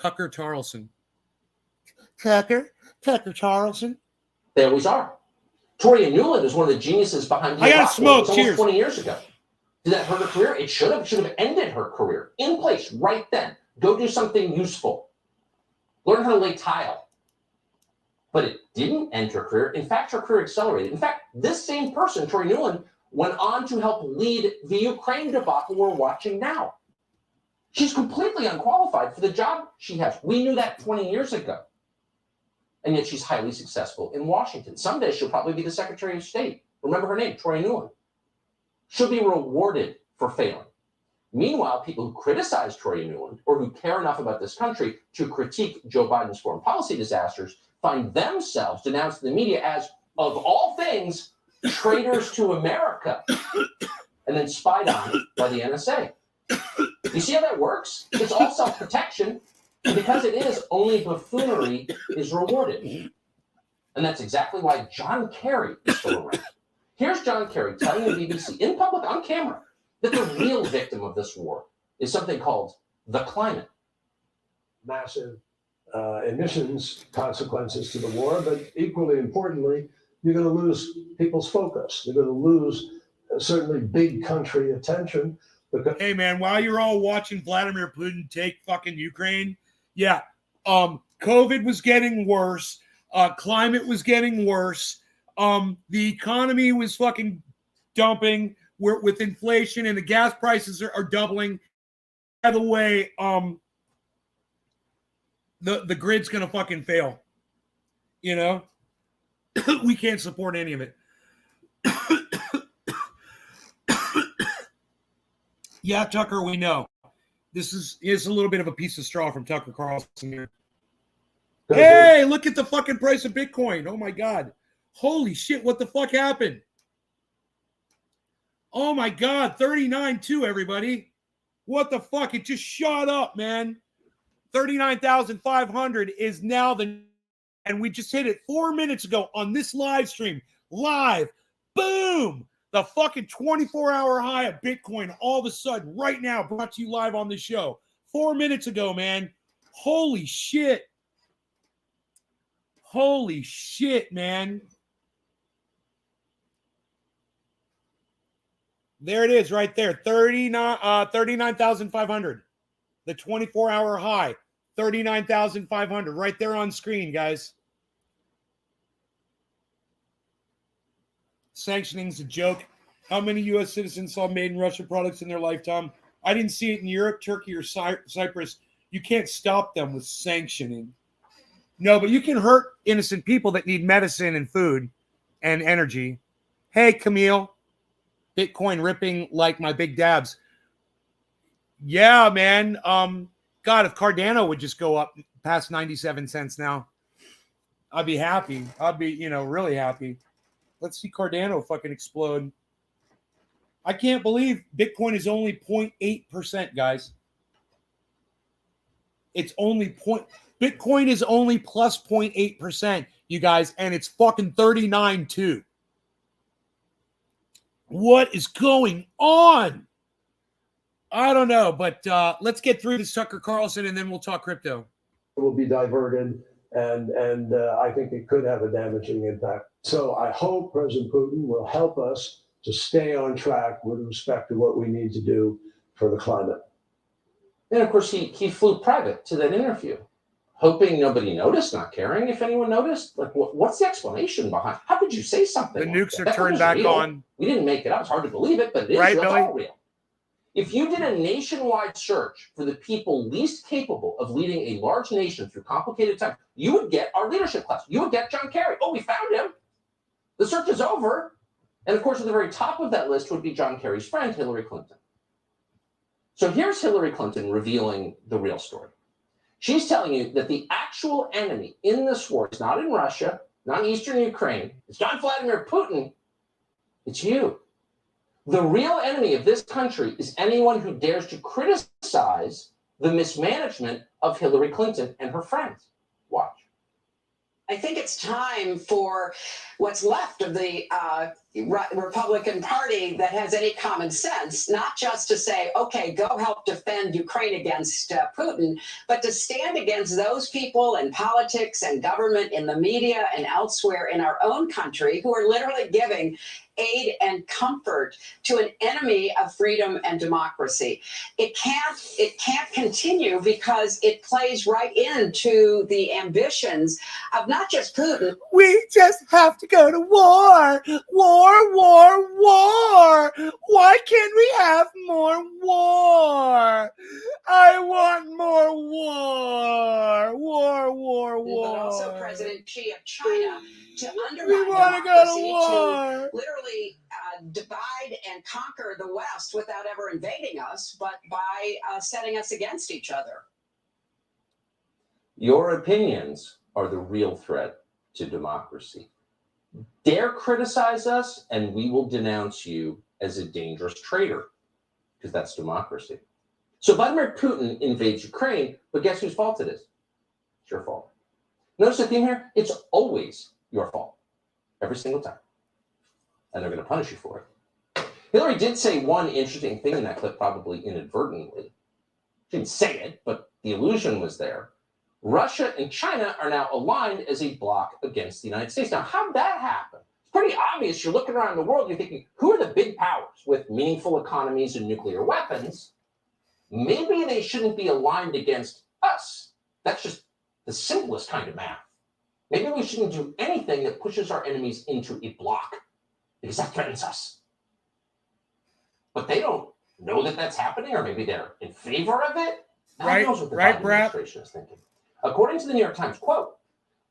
Tucker Tarleson. Tucker Tarleson. They always are. Toria Newland is one of the geniuses behind I got smoke. Almost Cheers. 20 years ago. Did that hurt her career? It should have ended her career in place right then. Go do something useful. Learn how to lay tile. But it didn't end her career. In fact, her career accelerated. In fact, this same person, Toria Newland, went on to help lead the Ukraine debacle we're watching now. She's completely unqualified for the job she has. We knew that 20 years ago. And yet she's highly successful in Washington. Someday she'll probably be the Secretary of State. Remember her name, Toria Newland. She'll be rewarded for failing. Meanwhile, people who criticize Toria Newland or who care enough about this country to critique Joe Biden's foreign policy disasters find themselves denounced in the media as, of all things, traitors to America, and then spied on by the NSA. You see how that works? It's all self-protection. And because it is, only buffoonery is rewarded. And that's exactly why John Kerry is still around. Here's John Kerry telling the BBC in public on camera that the real victim of this war is something called the climate. Massive emissions consequences to the war, but equally importantly, you're going to lose people's focus. You're going to lose certainly big country attention. Because hey, man, while you're all watching Vladimir Putin take fucking Ukraine, yeah, COVID was getting worse. Climate was getting worse. The economy was fucking dumping with inflation, and the gas prices are doubling. By the way, the grid's gonna fucking fail. We can't support any of it. Yeah, Tucker, we know. This is a little bit of a piece of straw from Tucker Carlson here. Hey, look at the fucking price of Bitcoin. Oh my God. Holy shit, what the fuck happened? Oh my God, 39.2, everybody. What the fuck? It just shot up, man. 39,500 is now and we just hit it 4 minutes ago on this live stream. Live. Boom. The fucking 24-hour high of Bitcoin all of a sudden right now brought to you live on the show. 4 minutes ago, man. Holy shit. Holy shit, man. There it is right there. 39,500. The 24-hour high. 39,500 right there on screen, guys. Sanctioning's a joke. How many U.S. citizens saw made in Russia products in their lifetime? I didn't see it in Europe, Turkey, or Cyprus. You can't stop them with sanctioning. No, but you can hurt innocent people that need medicine and food and energy. Hey, Camille. Bitcoin ripping like my big dabs. Yeah, man. God, if Cardano would just go up past 97 cents now, I'd be happy. I'd be, really happy. Let's see Cardano fucking explode. I can't believe Bitcoin is only 0.8%, guys. It's only Bitcoin is only plus 0.8%, you guys, and it's fucking 39 too. What is going on? I don't know, but let's get through this Tucker Carlson and then we'll talk crypto. Will be diverted, and I think it could have a damaging impact. So I hope President Putin will help us to stay on track with respect to what we need to do for the climate. And of course, he flew private to that interview, hoping nobody noticed, not caring if anyone noticed. Like, what's the explanation behind? How could you say something? The nukes like are turned back real. on. We didn't make it up. It's hard to believe it, but it is right, real. Billy? It's all real. If you did a nationwide search for the people least capable of leading a large nation through complicated times, you would get our leadership class. You would get John Kerry. Oh, we found him. The search is over. And of course, at the very top of that list would be John Kerry's friend, Hillary Clinton. So here's Hillary Clinton revealing the real story. She's telling you that the actual enemy in this war is not in Russia, not in Eastern Ukraine. It's not Vladimir Putin. It's you. The real enemy of this country is anyone who dares to criticize the mismanagement of Hillary Clinton and her friends. Watch. I think it's time for what's left of the Republican Party that has any common sense, not just to say, okay, go help defend Ukraine against Putin, but to stand against those people in politics and government, in the media and elsewhere in our own country who are literally giving aid and comfort to an enemy of freedom and democracy. It can't continue because it plays right into the ambitions of not just Putin. We just have to go to war. War. Why can't we have more war? I want more war. But also President Xi of China to undermine We want to go to democracy, war. to literally divide and conquer the West without ever invading us, but by setting us against each other. Your opinions are the real threat to democracy. Dare criticize us, and we will denounce you as a dangerous traitor, because that's democracy. So Vladimir Putin invades Ukraine, but guess whose fault it is? It's your fault. Notice the theme here? It's always your fault, every single time. And they're going to punish you for it. Hillary did say one interesting thing in that clip, probably inadvertently. She didn't say it, but the illusion was there. Russia and China are now aligned as a bloc against the United States. Now, how'd that happen? It's pretty obvious. You're looking around the world, you're thinking, who are the big powers with meaningful economies and nuclear weapons? Maybe they shouldn't be aligned against us. That's just the simplest kind of math. Maybe we shouldn't do anything that pushes our enemies into a bloc, because that threatens us. But they don't know that that's happening, or maybe they're in favor of it. God knows what the Biden administration is thinking. According to the New York Times, quote,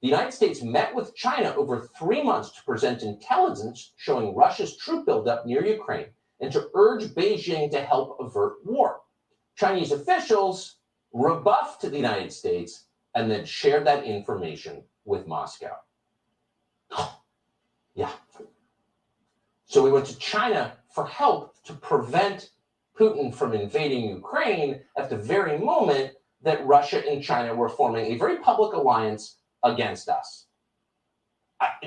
the United States met with China over 3 months to present intelligence showing Russia's troop buildup near Ukraine and to urge Beijing to help avert war. Chinese officials rebuffed the United States and then shared that information with Moscow. Yeah. So we went to China for help to prevent Putin from invading Ukraine at the very moment that Russia and China were forming a very public alliance against us.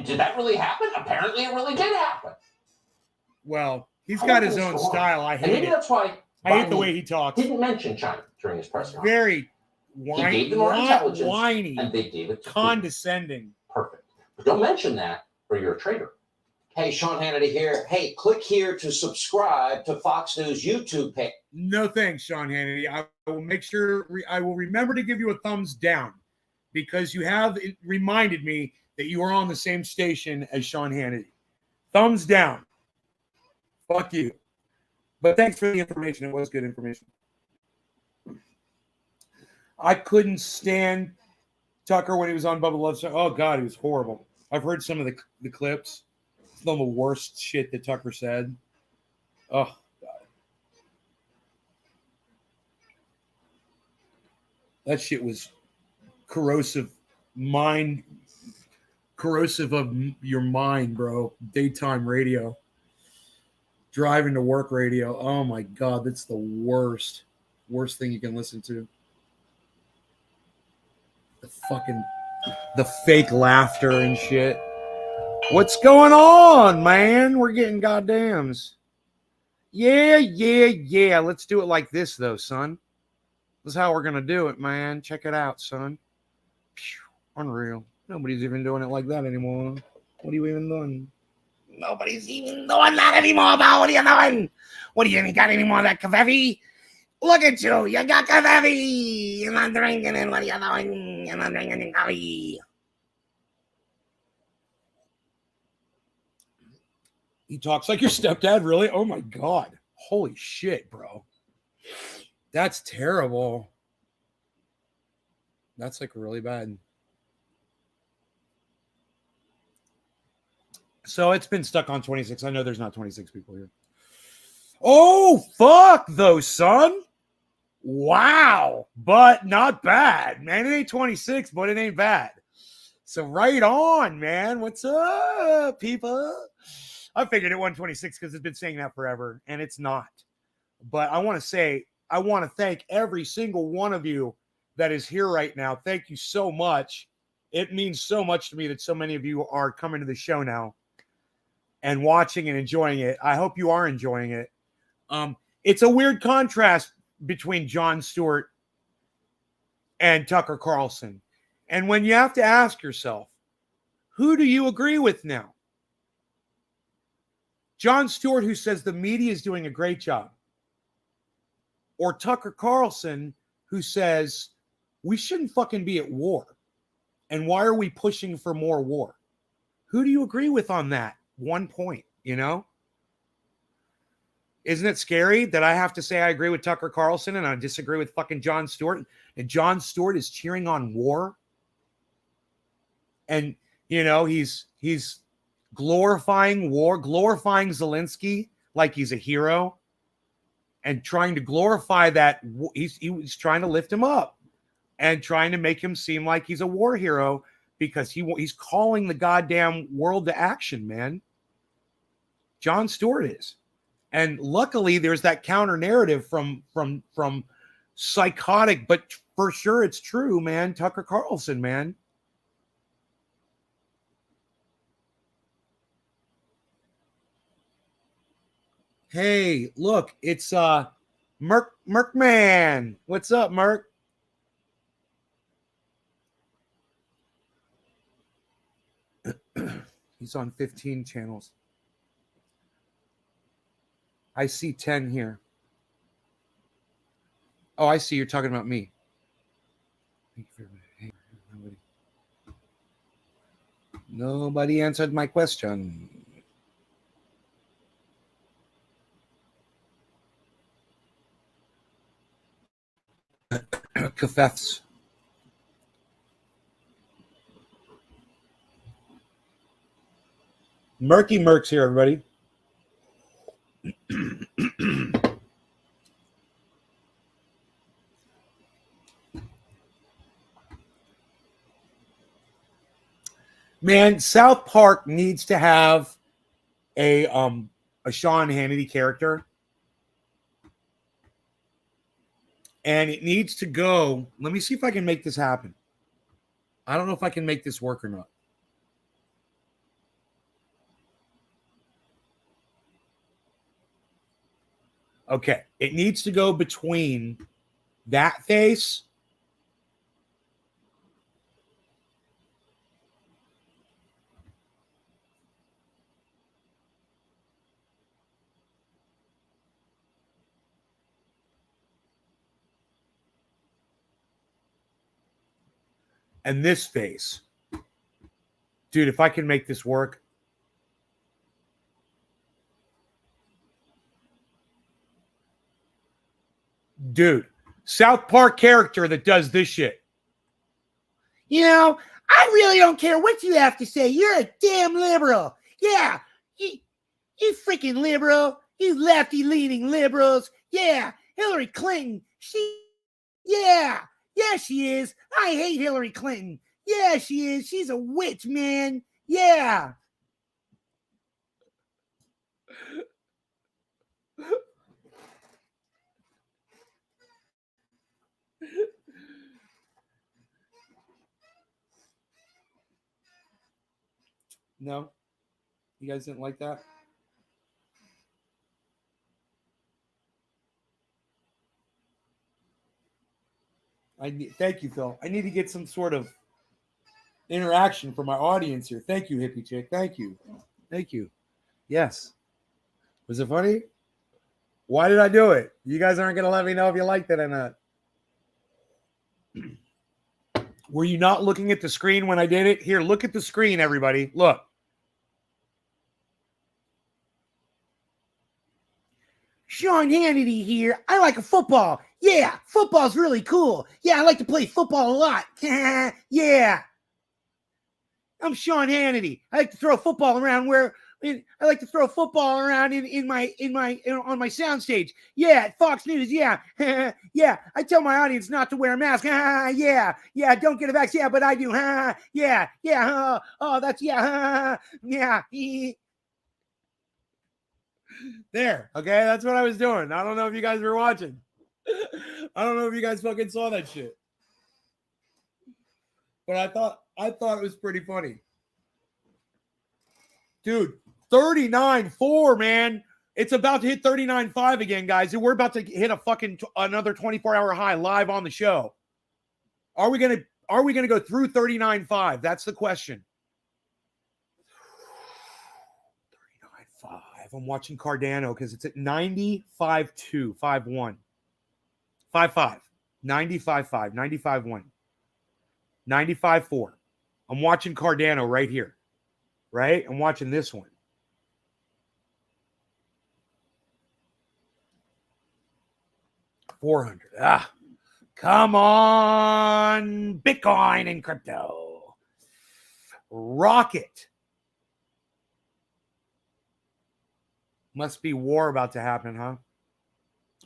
Did that really happen? Apparently it really did happen. Well, he's got his own style. I hate and maybe it. That's why I hate the way he talks. Didn't mention China during his press conference. Very he gave them more intelligence, whiny, and they gave it to condescending. Perfect. But don't mention that, or you're a traitor. Hey, Sean Hannity here. Hey, click here to subscribe to Fox News YouTube page. No thanks, Sean Hannity. I will make sure I will remember to give you a thumbs down because you have reminded me that you are on the same station as Sean Hannity. Thumbs down. Fuck you. But thanks for the information. It was good information. I couldn't stand Tucker when he was on Bubba Love Show. Oh, God, he was horrible. I've heard some of the clips. Some of the worst shit that Tucker said. Oh, God. That shit was corrosive of your mind, bro. Daytime radio. Driving to work radio. Oh my God, that's the worst thing you can listen to. The fake laughter and shit. What's going on, man? We're getting goddams. Yeah. Let's do it like this, though, son. This is how we're gonna do it, man. Check it out, son. Unreal. Nobody's even doing it like that anymore. What are you even doing? Nobody's even doing that anymore, bro. What are you doing? What do you even got any more of that cavevy? Look at you. You got cavevy. You're not drinking it. What are you doing? You're not drinking any coffee. He talks like your stepdad, really? Oh my God. Holy shit, bro. That's terrible. That's like really bad. So it's been stuck on 26. I know there's not 26 people here. Oh, fuck though, son. Wow. But not bad. Man, it ain't 26, but it ain't bad. So right on, man. What's up, people? I figured it 126 because it's been saying that forever, and it's not. But I want to thank every single one of you that is here right now. Thank you so much. It means so much to me that so many of you are coming to the show now and watching and enjoying it. I hope you are enjoying it. It's a weird contrast between Jon Stewart and Tucker Carlson. And when you have to ask yourself, who do you agree with now? Jon Stewart, who says the media is doing a great job, or Tucker Carlson, who says we shouldn't fucking be at war. And why are we pushing for more war? Who do you agree with on that one point, you know? Isn't it scary that I have to say I agree with Tucker Carlson and I disagree with fucking Jon Stewart? And Jon Stewart is cheering on war? And, you know, he's glorifying war, glorifying Zelensky like he's a hero, and trying to glorify that. He's trying to lift him up and trying to make him seem like he's a war hero because he's calling the goddamn world to action, man. Jon Stewart is. And luckily there's that counter narrative from psychotic, but for sure it's true, man, Tucker Carlson, man. Hey, look, it's Merkman. What's up, Merk? He's on 15 channels. I see 10 here. Oh, I see. You're talking about me. Thank you very much. Nobody answered my question. Kafefs. Murky Mercs here, everybody. Man, South Park needs to have a Sean Hannity character. And it needs to go. Let me see if I can make this happen. I don't know if I can make this work or not. Okay. It needs to go between that face and this face. Dude, if I can make this work. Dude, South Park character that does this shit. You know, I really don't care what you have to say. You're a damn liberal. Yeah, you freaking liberal. You lefty-leaning liberals. Yeah, Hillary Clinton. Yeah, she is. I hate Hillary Clinton. Yeah, she is. She's a witch, man. Yeah. No? You guys didn't like that? Thank you, Phil. I need to get some sort of interaction from my audience here. Thank you, hippie chick. Thank you. Thank you. Yes. Was it funny? Why did I do it? You guys aren't going to let me know if you liked it or not. Were you not looking at the screen when I did it? Here, look at the screen, everybody. Look. Sean Hannity here. I like a football. Yeah, football's really cool. Yeah, I like to play football a lot. Yeah. I'm Sean Hannity. I like to throw a football around on my soundstage. Yeah, at Fox News. Yeah. Yeah. I tell my audience not to wear a mask. Yeah. Yeah, don't get a vaccine. Yeah, but I do. Yeah. Yeah. Oh, that's yeah. Yeah. There. Okay, that's what I was doing. I don't know if you guys were watching. I don't know if you guys fucking saw that shit. But I thought it was pretty funny. Dude, 39.4, man. It's about to hit 39.5 again, guys. And we're about to hit a fucking another 24-hour high live on the show. Are we gonna go through 39.5? That's the question. 39.5. I'm watching Cardano because it's at 95.2, 5.1. 5.5. 95.5, 95.1. 95.4. I'm watching Cardano right here. Right? I'm watching this one. $400. Come on. Bitcoin and crypto. Rocket. Must be war about to happen, huh?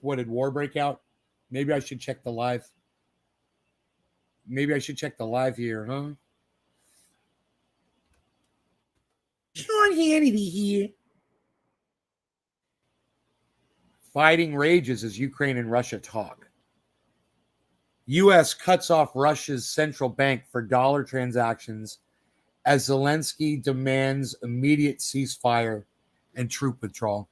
What, did war break out? Maybe I should check the live. Maybe I should check the live here, huh? Sean Hannity here. Fighting rages as Ukraine and Russia talk. U.S. cuts off Russia's central bank for dollar transactions as Zelensky demands immediate ceasefire and troop withdrawal.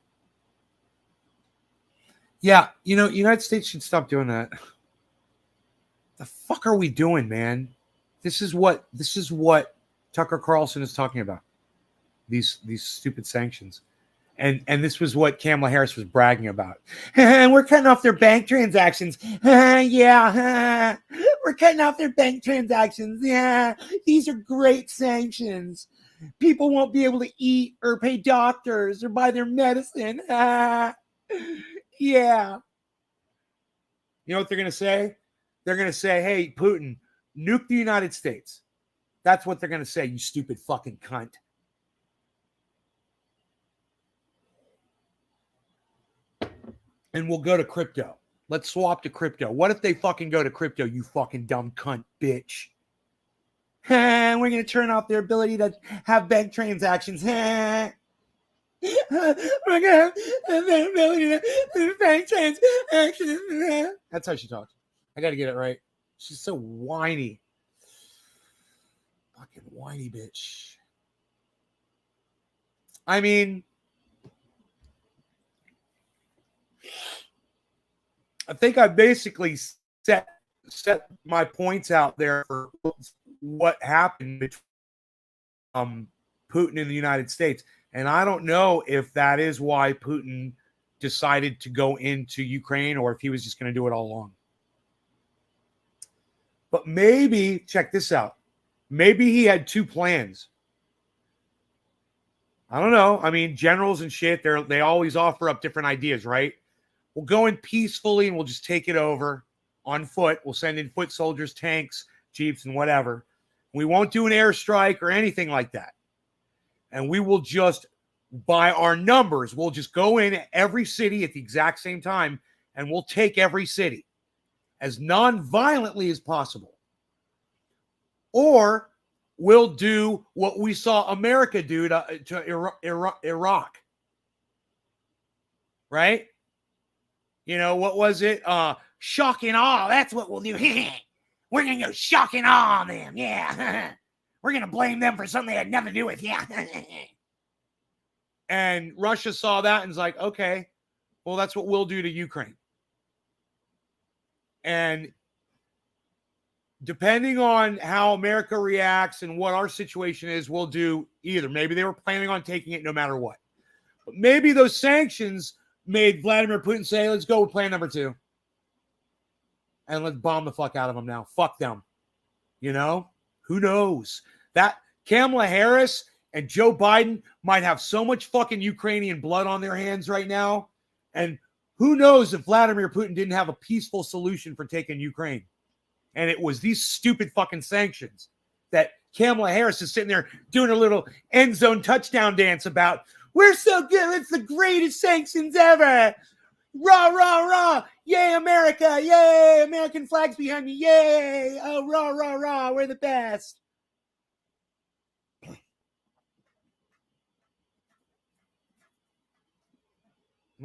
Yeah, United States should stop doing that. The fuck are we doing, man? This is what Tucker Carlson is talking about. These stupid sanctions. And this was what Kamala Harris was bragging about. We're cutting off their bank transactions. Yeah. We're cutting off their bank transactions. Yeah. These are great sanctions. People won't be able to eat or pay doctors or buy their medicine. Yeah. You know what they're going to say? They're going to say, hey, Putin, nuke the United States. That's what they're going to say, you stupid fucking cunt. And we'll go to crypto. Let's swap to crypto. What if they fucking go to crypto, you fucking dumb cunt bitch? We're going to turn off their ability to have bank transactions. We're going to have their ability to do bank transactions. That's how she talks. I got to get it right. She's so whiny. Fucking whiny bitch. I mean, I think I basically set my points out there for what happened between Putin and the United States. And I don't know if that is why Putin decided to go into Ukraine or if he was just going to do it all along. But maybe, check this out. Maybe he had two plans. I don't know. I mean, generals and shit, they always offer up different ideas, right? We'll go in peacefully and we'll just take it over on foot. We'll send in foot soldiers, tanks, jeeps, and whatever. We won't do an airstrike or anything like that. And we will just by our numbers, we'll just go in every city at the exact same time and we'll take every city as non-violently as possible. Or we'll do what we saw America do to Iraq. Right? You know, what was it? Shock and awe. That's what we'll do. We're going to go shock and awe on them. Yeah. We're going to blame them for something they had nothing to do with. Yeah. And Russia saw that and was like, okay, well, that's what we'll do to Ukraine. And depending on how America reacts and what our situation is, we'll do either. Maybe they were planning on taking it no matter what. But maybe those sanctions made Vladimir Putin say, let's go with plan number 2. And let's bomb the fuck out of them now. Fuck them. You know? Who knows? That Kamala Harris and Joe Biden might have so much fucking Ukrainian blood on their hands right now. And who knows if Vladimir Putin didn't have a peaceful solution for taking Ukraine. And it was these stupid fucking sanctions that Kamala Harris is sitting there doing a little end zone touchdown dance about. We're so good. It's the greatest sanctions ever. Rah, rah, rah. Yay, America. Yay, American flags behind me. Yay. Oh, rah, rah, rah. We're the best. Am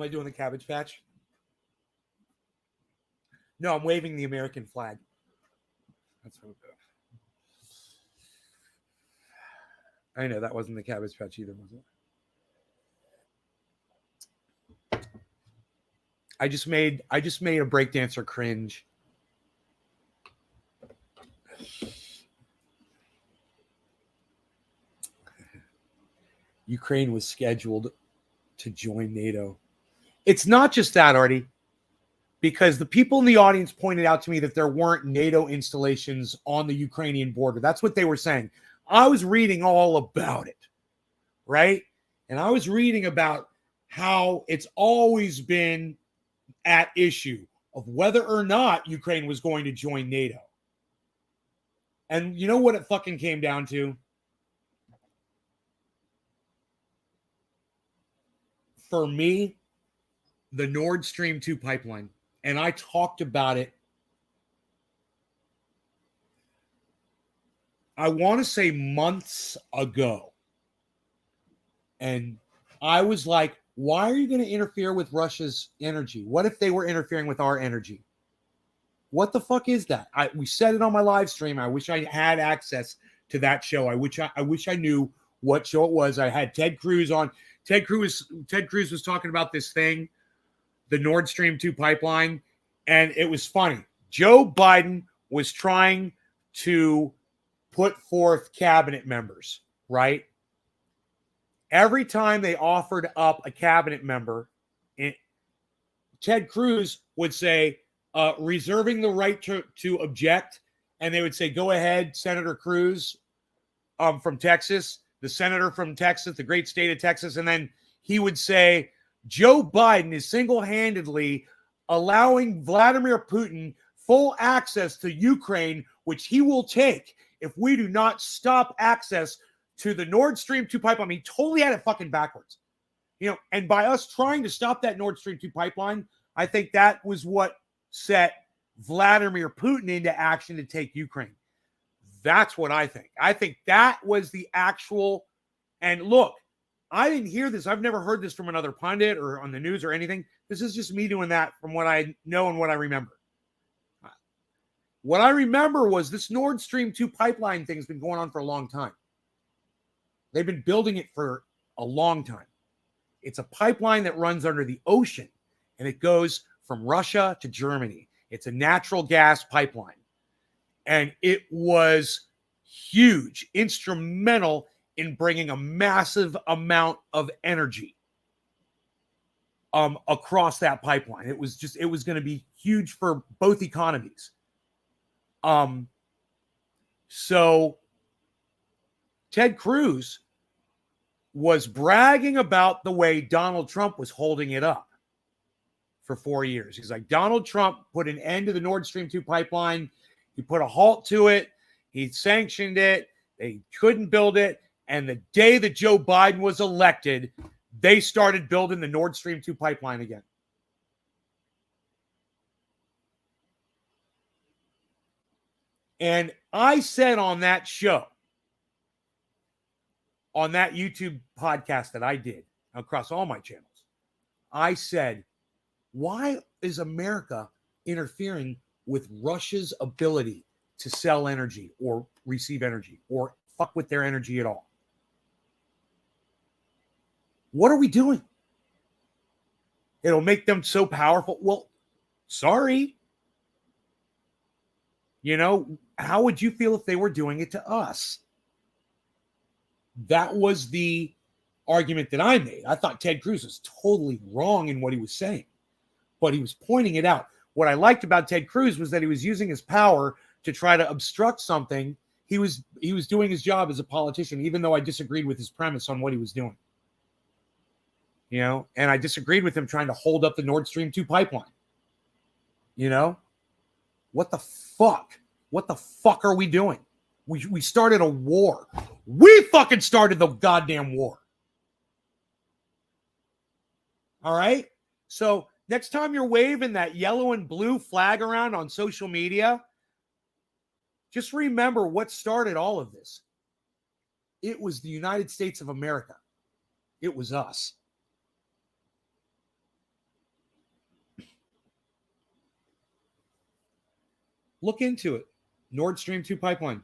I doing the Cabbage Patch? No, I'm waving the American flag. That's what I know that wasn't the Cabbage Patch either, was it? I just made a breakdancer cringe. Ukraine was scheduled to join NATO. It's not just that, Artie, because the people in the audience pointed out to me that there weren't NATO installations on the Ukrainian border. That's what they were saying. I was reading all about it, right? And I was reading about how it's always been at issue of whether or not Ukraine was going to join NATO. And you know what it fucking came down to? For me, the Nord Stream 2 pipeline. And I talked about it, I want to say months ago. And I was like, why are you going to interfere with Russia's energy? What if they were interfering with our energy? What the fuck is that? We said it on my live stream. I wish I had access to that show. I wish I knew what show it was. I had Ted Cruz on. Ted Cruz was talking about this thing, the Nord Stream 2 pipeline, and it was funny. Joe Biden was trying to put forth cabinet members, right? Every time they offered up a cabinet member, Ted Cruz would say, reserving the right to object, and they would say, go ahead, Senator Cruz from Texas, the senator from Texas, the great state of Texas, and then he would say, Joe Biden is single-handedly allowing Vladimir Putin full access to Ukraine, which he will take if we do not stop access to the Nord Stream 2 pipeline. I mean, he totally had it fucking backwards. You know, and by us trying to stop that Nord Stream 2 pipeline, I think that was what set Vladimir Putin into action to take Ukraine. That's what I think. I think that was the actual, and look, I didn't hear this. I've never heard this from another pundit or on the news or anything. This is just me doing that from what I know and what I remember. What I remember was this Nord Stream 2 pipeline thing has been going on for a long time. They've been building it for a long time. It's a pipeline that runs under the ocean, and it goes from Russia to Germany. It's a natural gas pipeline. And it was huge, instrumental in bringing a massive amount of energy across that pipeline. It was going to be huge for both economies. So Ted Cruz was bragging about the way Donald Trump was holding it up for 4 years. He's like, Donald Trump put an end to the Nord Stream 2 pipeline. He put a halt to it. He sanctioned it. They couldn't build it. And the day that Joe Biden was elected, they started building the Nord Stream 2 pipeline again. And I said on that show, on that YouTube podcast that I did across all my channels, I said, why is America interfering with Russia's ability to sell energy or receive energy or fuck with their energy at all? What are we doing? It'll make them so powerful. Well, sorry. You know, how would you feel if they were doing it to us? That was the argument that I made. I thought Ted Cruz was totally wrong in what he was saying, but he was pointing it out. What I liked about Ted Cruz was that he was using his power to try to obstruct something. He was doing his job as a politician, even though I disagreed with his premise on what he was doing. You know, and I disagreed with him trying to hold up the Nord Stream 2 pipeline. You know, what the fuck? What the fuck are we doing? We started a war. We fucking started the goddamn war. All right? So next time you're waving that yellow and blue flag around on social media, just remember what started all of this. It was the United States of America. It was us. Look into it. Nord Stream 2 pipeline.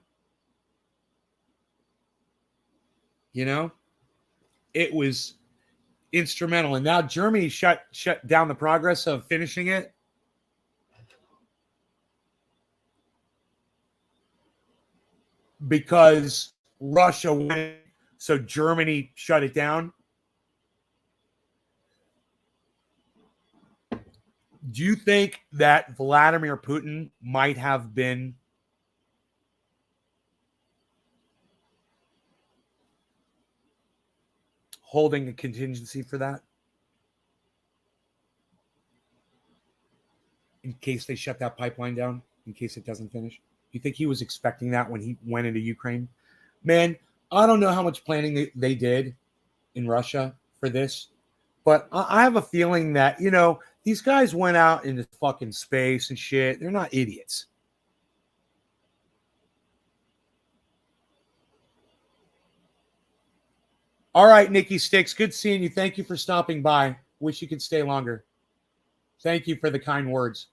You know, it was instrumental. And now Germany shut down the progress of finishing it. Because Russia went, so Germany shut it down. Do you think that Vladimir Putin might have been holding a contingency for that? In case they shut that pipeline down, in case it doesn't finish? Do you think he was expecting that when he went into Ukraine? Man, I don't know how much planning they did in Russia for this, but I have a feeling that, you know, these guys went out into fucking space and shit. They're not idiots. All right, Nikki Sticks, good seeing you. Thank you for stopping by. Wish you could stay longer. Thank you for the kind words.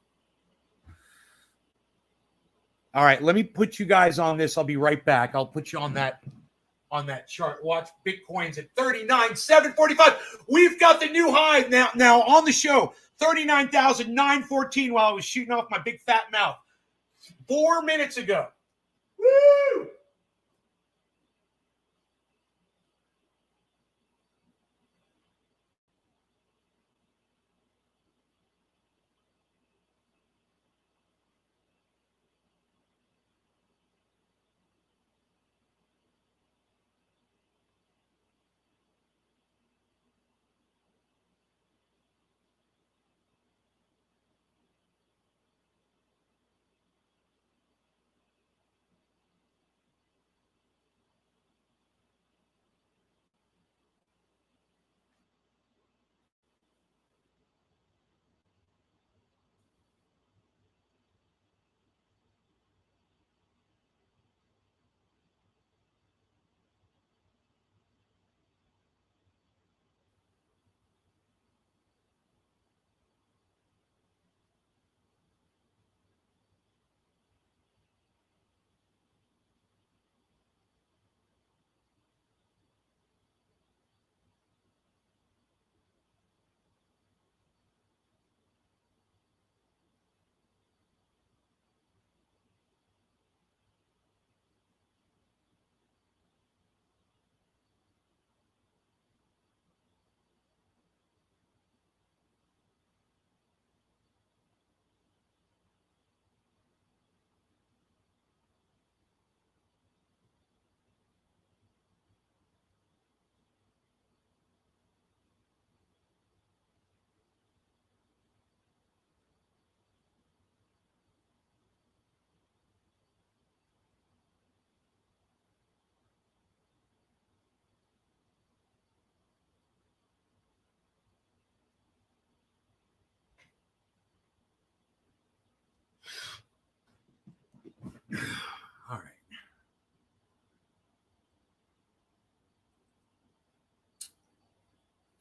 All right, let me put you guys on this. I'll be right back. I'll put you on that chart. Watch Bitcoin's at 39,745. We've got the new high now on the show. 39,914 while I was shooting off my big fat mouth 4 minutes ago. Woo!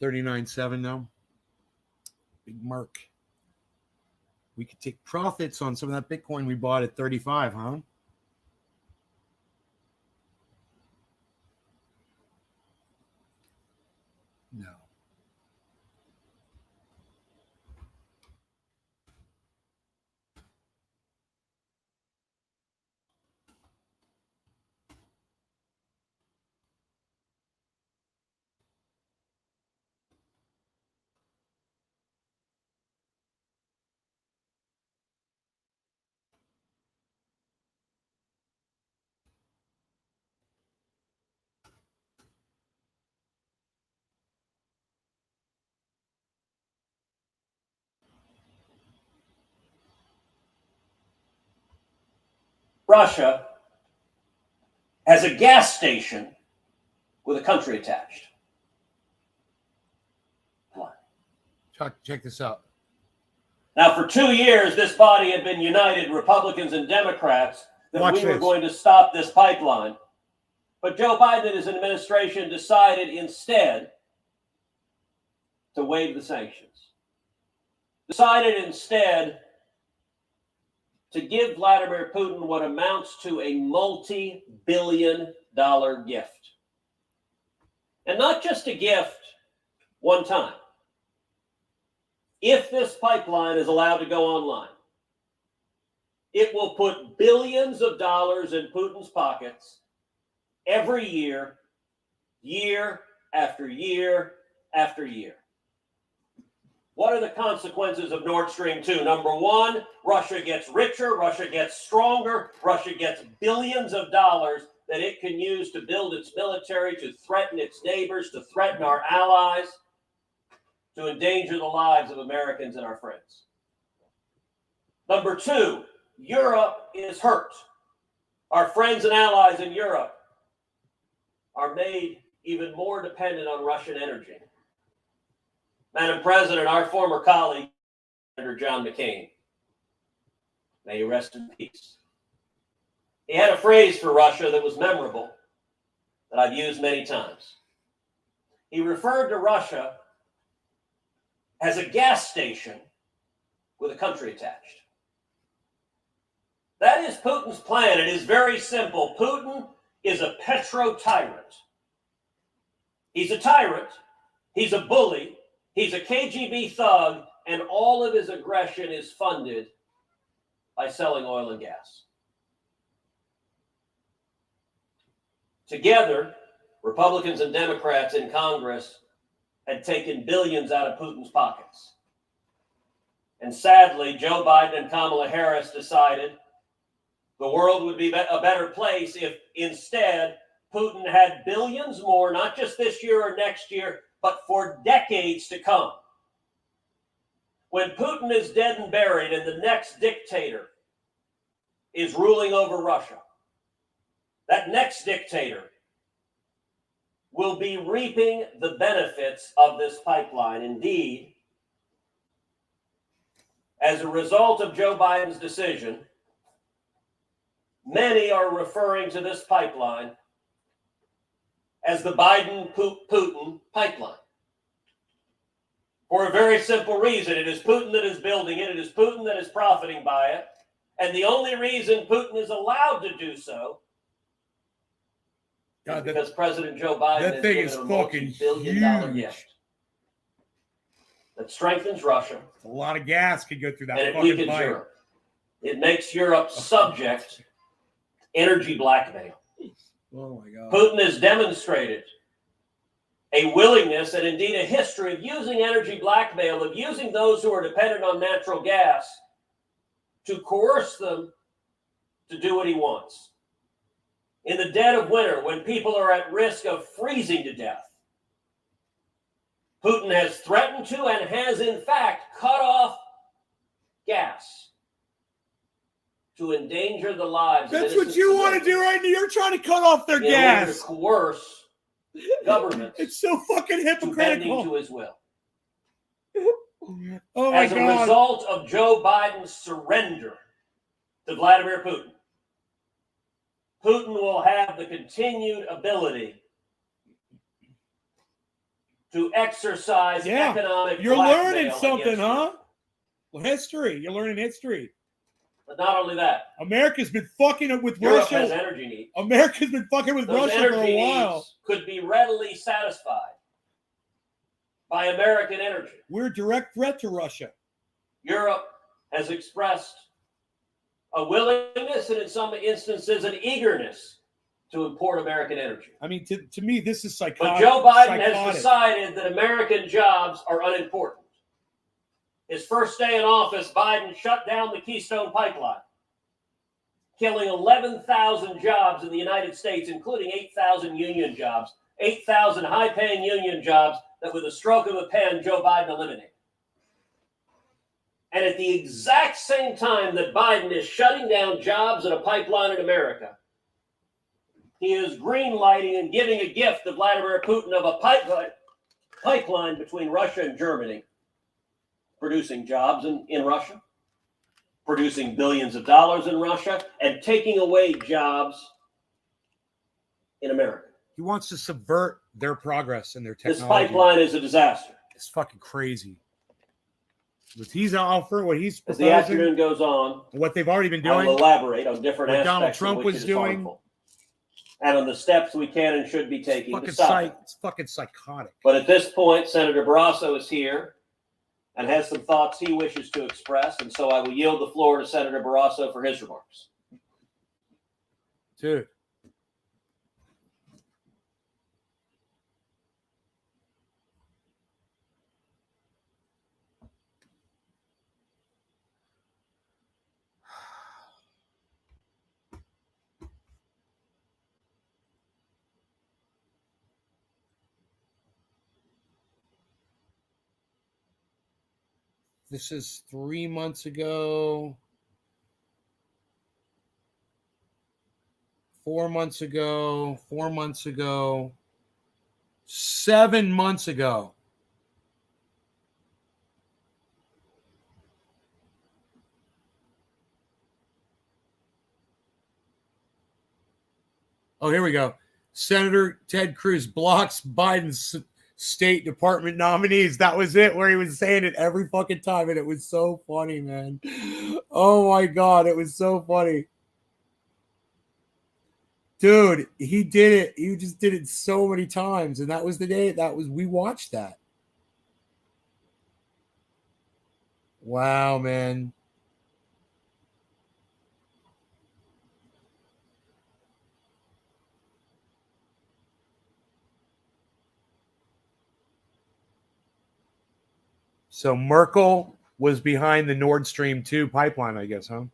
39.7 now. Big mark. We could take profits on some of that Bitcoin we bought at 35, huh? No. Russia has a gas station with a country attached. Check this out. Now, for 2 years, this body had been united, Republicans and Democrats, that Watch we were this. going to stop this pipeline. But Joe Biden and his administration decided instead to waive the sanctions. Decided instead to give Vladimir Putin what amounts to a multi-billion-dollar gift. And not just a gift one time. If this pipeline is allowed to go online, it will put billions of dollars in Putin's pockets every year, year after year after year. What are the consequences of Nord Stream 2? Number one, Russia gets richer, Russia gets stronger, Russia gets billions of dollars that it can use to build its military, to threaten its neighbors, to threaten our allies, to endanger the lives of Americans and our friends. Number two, Europe is hurt. Our friends and allies in Europe are made even more dependent on Russian energy. Madam President, our former colleague, Senator John McCain, may he rest in peace. He had a phrase for Russia that was memorable, that I've used many times. He referred to Russia as a gas station with a country attached. That is Putin's plan. It is very simple. Putin is a petro-tyrant. He's a tyrant. He's a bully. He's a KGB thug. And all of his aggression is funded by selling oil and gas. Together, Republicans and Democrats in Congress had taken billions out of Putin's pockets. And sadly, Joe Biden and Kamala Harris decided the world would be a better place if instead Putin had billions more, not just this year or next year, but for decades to come. When Putin is dead and buried and the next dictator is ruling over Russia, that next dictator will be reaping the benefits of this pipeline. Indeed, as a result of Joe Biden's decision, many are referring to this pipeline as the Biden-Putin pipeline. For a very simple reason. It is Putin that is building it. It is Putin that is profiting by it. And the only reason Putin is allowed to do so is because President Joe Biden has given a multi-billion-dollar gift that strengthens Russia. A lot of gas could go through that. And it weakens Europe. It makes Europe subject to energy blackmail. Oh my God. Putin has demonstrated a willingness and indeed a history of using energy blackmail, of using those who are dependent on natural gas to coerce them to do what he wants. In the dead of winter, when people are at risk of freezing to death, Putin has threatened to and has in fact cut off gas to endanger the lives of That's what you want to do right now. You're trying to cut off their gas. In order to coerce governments. It's so fucking hypocritical. To his will. Oh my As a God. result of Joe Biden's surrender to Vladimir Putin, Putin will have the continued ability to exercise economic You're learning blackmail something, against huh? Well, history. You're learning history. But not only that, America's been fucking it with Europe Russia. has energy needs. America's been fucking with Those Russia for energy a while. needs could be readily satisfied by American energy. We're a direct threat to Russia. Europe has expressed a willingness and in some instances an eagerness to import American energy. I mean, to me, this is psychotic. But Joe Biden has psychotic. decided that American jobs are unimportant. His first day in office, Biden shut down the Keystone Pipeline, killing 11,000 jobs in the United States, including 8,000 union jobs, 8,000 high-paying union jobs that with a stroke of a pen, Joe Biden eliminated. And at the exact same time that Biden is shutting down jobs in a pipeline in America, he is green-lighting and giving a gift to Vladimir Putin of a pipeline between Russia and Germany, producing jobs in Russia, producing billions of dollars in Russia, and taking away jobs in America. He wants to subvert their progress and their technology. This pipeline is a disaster. It's fucking crazy. What he's offering, what he's As proposing, the afternoon goes on, what they've already been I doing, will elaborate on different what aspects Donald Trump of which was it is doing. harmful, and on the steps we can and should be taking to stop it. It's fucking psychotic. But at this point, Senator Barrasso is here and has some thoughts he wishes to express, and so I will yield the floor to Senator Barrasso for his remarks. Dude. This is 3 months ago. 4 months ago. 4 months ago. 7 months ago. Oh, here we go. Senator Ted Cruz blocks Biden's State Department nominees. That was it, where he was saying it every fucking time, and it was so funny, man. Oh my God, it was so funny. Dude, he did it. He just did it so many times, and that was the day we watched that. Wow, man. So Merkel was behind the Nord Stream 2 pipeline, I guess, huh?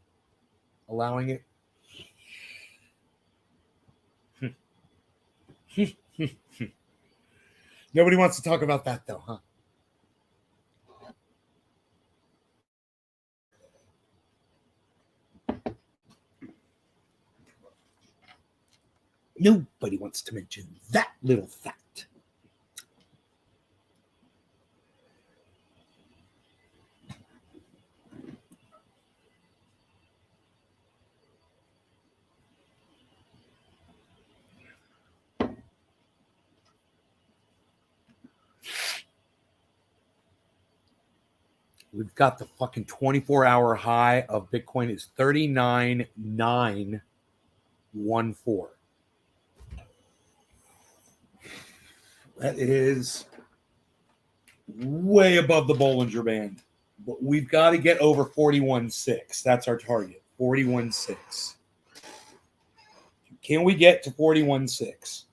Allowing it. Nobody wants to talk about that, though, huh? Nobody wants to mention that little fact. We've got the fucking 24-hour high of Bitcoin is 39,914. That is way above the Bollinger Band. But we've got to get over 41.6. That's our target. 41.6. Can we get to 41.6?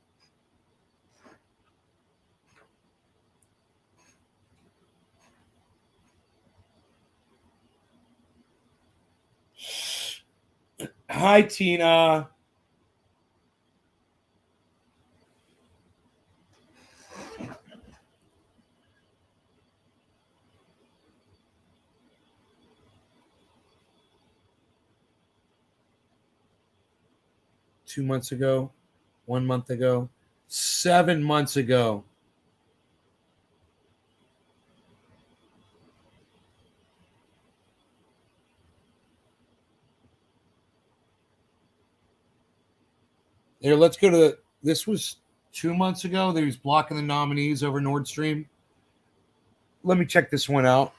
Hi, Tina. Two months ago, 1 month ago, 7 months ago. Here, let's go to this was 2 months ago that he was blocking the nominees over Nord Stream. Let me check this one out.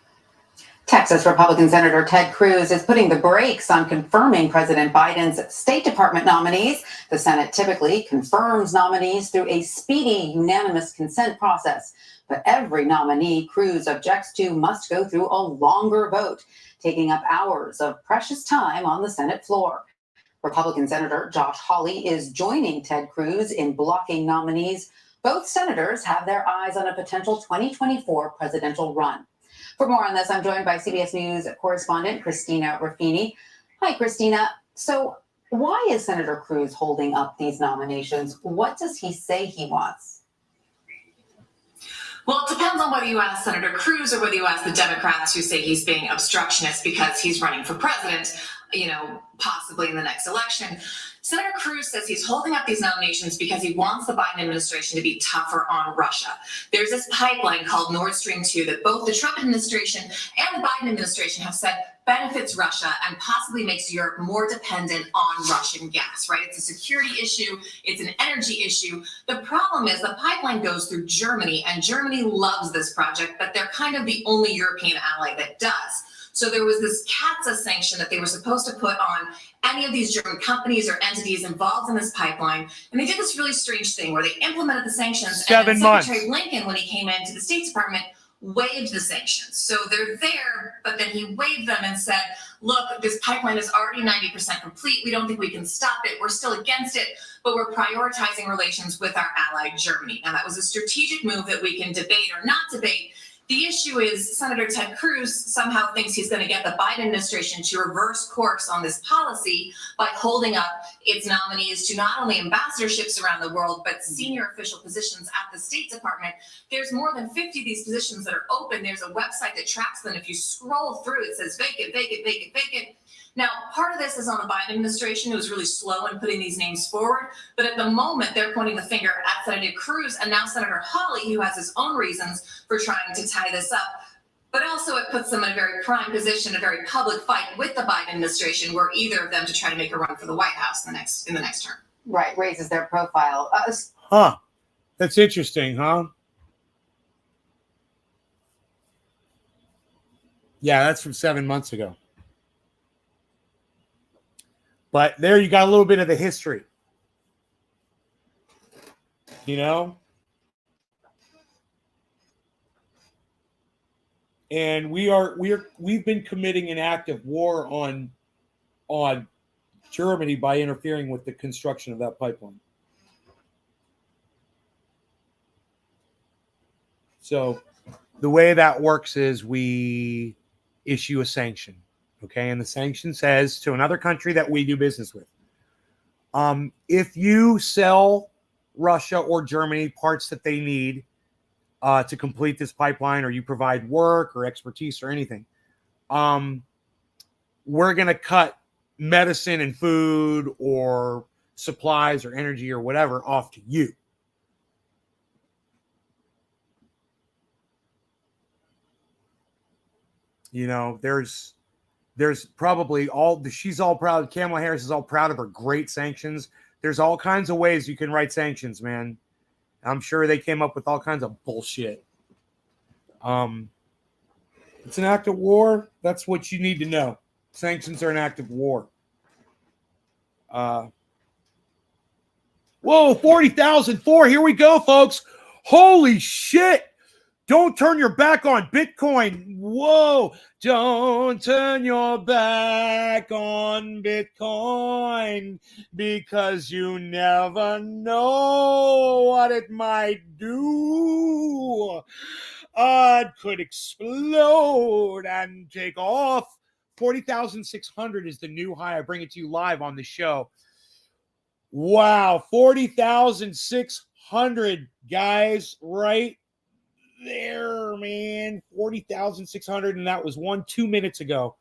Texas Republican Senator Ted Cruz is putting the brakes on confirming President Biden's State Department nominees. The Senate typically confirms nominees through a speedy, unanimous consent process. But every nominee Cruz objects to must go through a longer vote, taking up hours of precious time on the Senate floor. Republican Senator Josh Hawley is joining Ted Cruz in blocking nominees. Both senators have their eyes on a potential 2024 presidential run. For more on this, I'm joined by CBS News correspondent Christina Ruffini. Hi, Christina. So why is Senator Cruz holding up these nominations? What does he say he wants? Well, it depends on whether you ask Senator Cruz or whether you ask the Democrats who say he's being obstructionist because he's running for president, possibly in the next election. Senator Cruz says he's holding up these nominations because he wants the Biden administration to be tougher on Russia. There's this pipeline called Nord Stream 2 that both the Trump administration and the Biden administration have said benefits Russia and possibly makes Europe more dependent on Russian gas, right? It's a security issue. It's an energy issue. The problem is the pipeline goes through Germany, and Germany loves this project, but they're kind of the only European ally that does. So there was this CATSA sanction that they were supposed to put on any of these German companies or entities involved in this pipeline. And they did this really strange thing where they implemented the sanctions. 7 months. Secretary Blinken, when he came into the State Department, waived the sanctions. So they're there, but then he waived them and said, look, this pipeline is already 90% complete. We don't think we can stop it. We're still against it, but we're prioritizing relations with our ally, Germany. Now, that was a strategic move that we can debate or not debate. The issue is Senator Ted Cruz somehow thinks he's going to get the Biden administration to reverse course on this policy by holding up its nominees to not only ambassadorships around the world, but senior official positions at the State Department. There's more than 50 of these positions that are open. There's a website that tracks them. If you scroll through, it says vacant, vacant, vacant, vacant. Now, part of this is on the Biden administration, who was really slow in putting these names forward. But at the moment, they're pointing the finger at Senator Cruz and now Senator Hawley, who has his own reasons for trying to tie this up. But also it puts them in a very prime position, a very public fight with the Biden administration, where either of them to try to make a run for the White House in the next term. Right, raises their profile. Huh. That's interesting, huh? Yeah, that's from 7 months ago. But there you got a little bit of the history. And we've been committing an act of war on Germany by interfering with the construction of that pipeline. So the way that works is we issue a sanction. Okay, and the sanction says to another country that we do business with, if you sell Russia or Germany parts that they need to complete this pipeline, or you provide work or expertise or anything, we're going to cut medicine and food or supplies or energy or whatever off to you. There's probably she's all proud. Kamala Harris is all proud of her great sanctions. There's all kinds of ways you can write sanctions, man. I'm sure they came up with all kinds of bullshit. It's an act of war. That's what you need to know. Sanctions are an act of war. Whoa, 40,004. Here we go, folks. Holy shit. Don't turn your back on Bitcoin. Whoa. Don't turn your back on Bitcoin, because you never know what it might do. It could explode and take off. 40,600 is the new high. I bring it to you live on the show. Wow. 40,600, guys, right there, man. 40,600, and that was 2 minutes ago.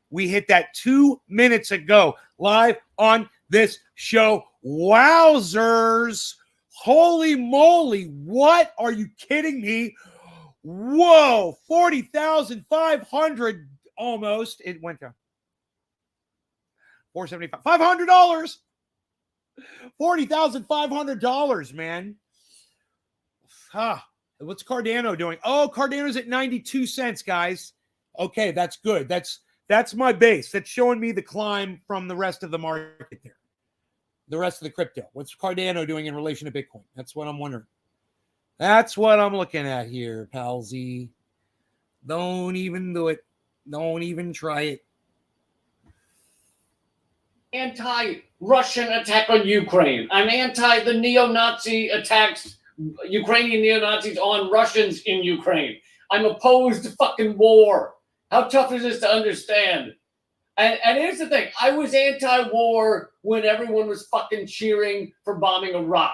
We hit that 2 minutes ago live on this show. Wowzers. Holy moly. What? Are you kidding me? Whoa. 40,500 almost. It went down. $475. $500. $40,500, man. What's Cardano doing? Oh, Cardano's at 92 cents, guys. Okay, that's good. That's my base. That's showing me the climb from the rest of the market there. The rest of the crypto. What's Cardano doing in relation to Bitcoin? That's what I'm wondering. That's what I'm looking at here, palsy. Don't even do it. Don't even try it. Anti-Russian attack on Ukraine. I'm anti the neo-Nazi attacks, Ukrainian neo-Nazis on Russians in Ukraine. I'm opposed to fucking war. How tough is this to understand? And here's the thing. I was anti-war when everyone was fucking cheering for bombing Iraq.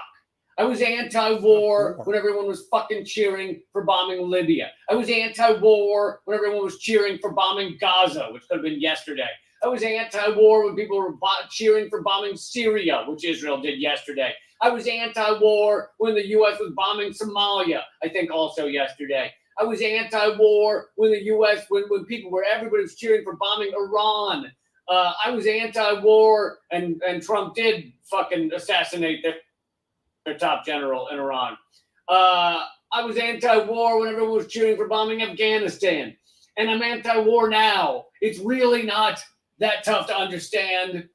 I was anti-war when everyone was fucking cheering for bombing Libya. I was anti-war when everyone was cheering for bombing Gaza, which could have been yesterday. I was anti-war when people were cheering for bombing Syria, which Israel did yesterday. I was anti-war when the U.S. was bombing Somalia, I think also yesterday. I was anti-war when the U.S., when everybody was cheering for bombing Iran. I was anti-war, and Trump did fucking assassinate their top general in Iran. I was anti-war when everyone was cheering for bombing Afghanistan. And I'm anti-war now. It's really not that tough to understand.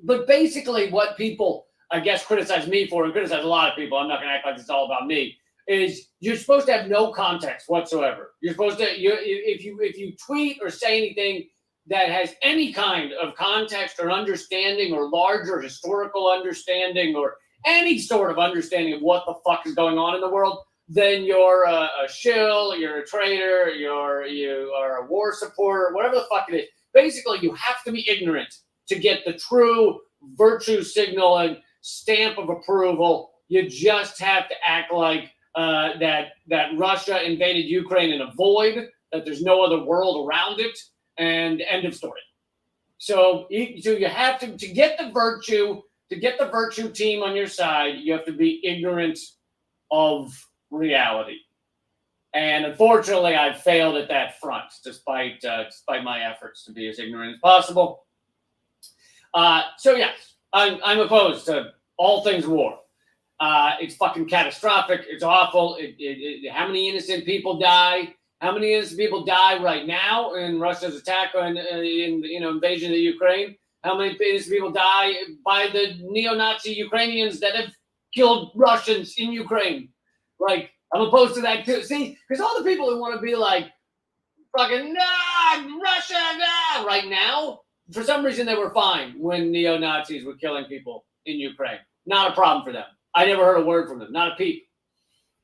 But basically what people, I guess, criticize me for, and criticize a lot of people, I'm not going to act like it's all about me, is you're supposed to have no context whatsoever. You're supposed to, if you tweet or say anything that has any kind of context or understanding or larger historical understanding or any sort of understanding of what the fuck is going on in the world, then you're a shill, you're a traitor, you are a war supporter, whatever the fuck it is. Basically, you have to be ignorant to get the true virtue signal and stamp of approval. You just have to act like that Russia invaded Ukraine in a void, that there's no other world around it, and end of story. So you have to get the virtue team on your side, you have to be ignorant of reality. And unfortunately, I've failed at that front, despite my efforts to be as ignorant as possible. So yes, I'm opposed to all things war. It's fucking catastrophic. It's awful. How many innocent people die? How many innocent people die right now in Russia's attack on invasion of Ukraine? How many innocent people die by the neo-Nazi Ukrainians that have killed Russians in Ukraine? Like, I'm opposed to that too. See, because all the people who want to be like, fucking, nah, Russia, nah, right now, for some reason they were fine when neo-Nazis were killing people in Ukraine. Not a problem for them. I never heard a word from them, not a peep.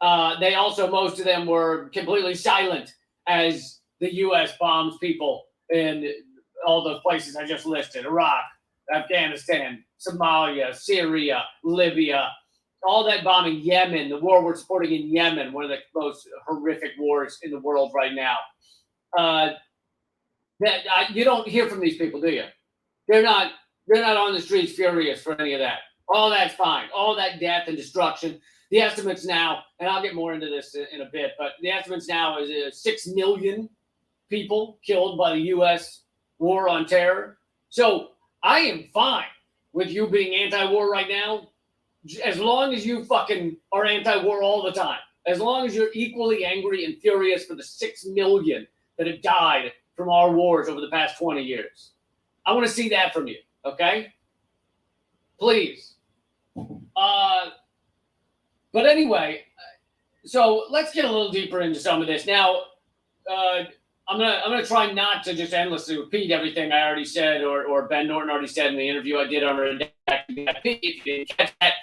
They also, most of them were completely silent as the U.S. bombs people in all the places I just listed: Iraq, Afghanistan, Somalia, Syria, Libya, all that bombing, Yemen, the war we're supporting in Yemen, one of the most horrific wars in the world right now. You don't hear from these people, do you? They're not on the streets furious for any of that. All that's fine. All that death and destruction. The estimates now, and I'll get more into this in a bit, but the estimates now is 6 million people killed by the U.S. war on terror. So I am fine with you being anti-war right now, as long as you fucking are anti-war all the time. As long as you're equally angry and furious for the 6 million that have died from our wars over the past 20 years. I want to see that from you, okay? Please. But anyway, so let's get a little deeper into some of this. Now, I'm gonna try not to just endlessly repeat everything I already said or Ben Norton already said in the interview I did on Redacted. If you didn't catch that,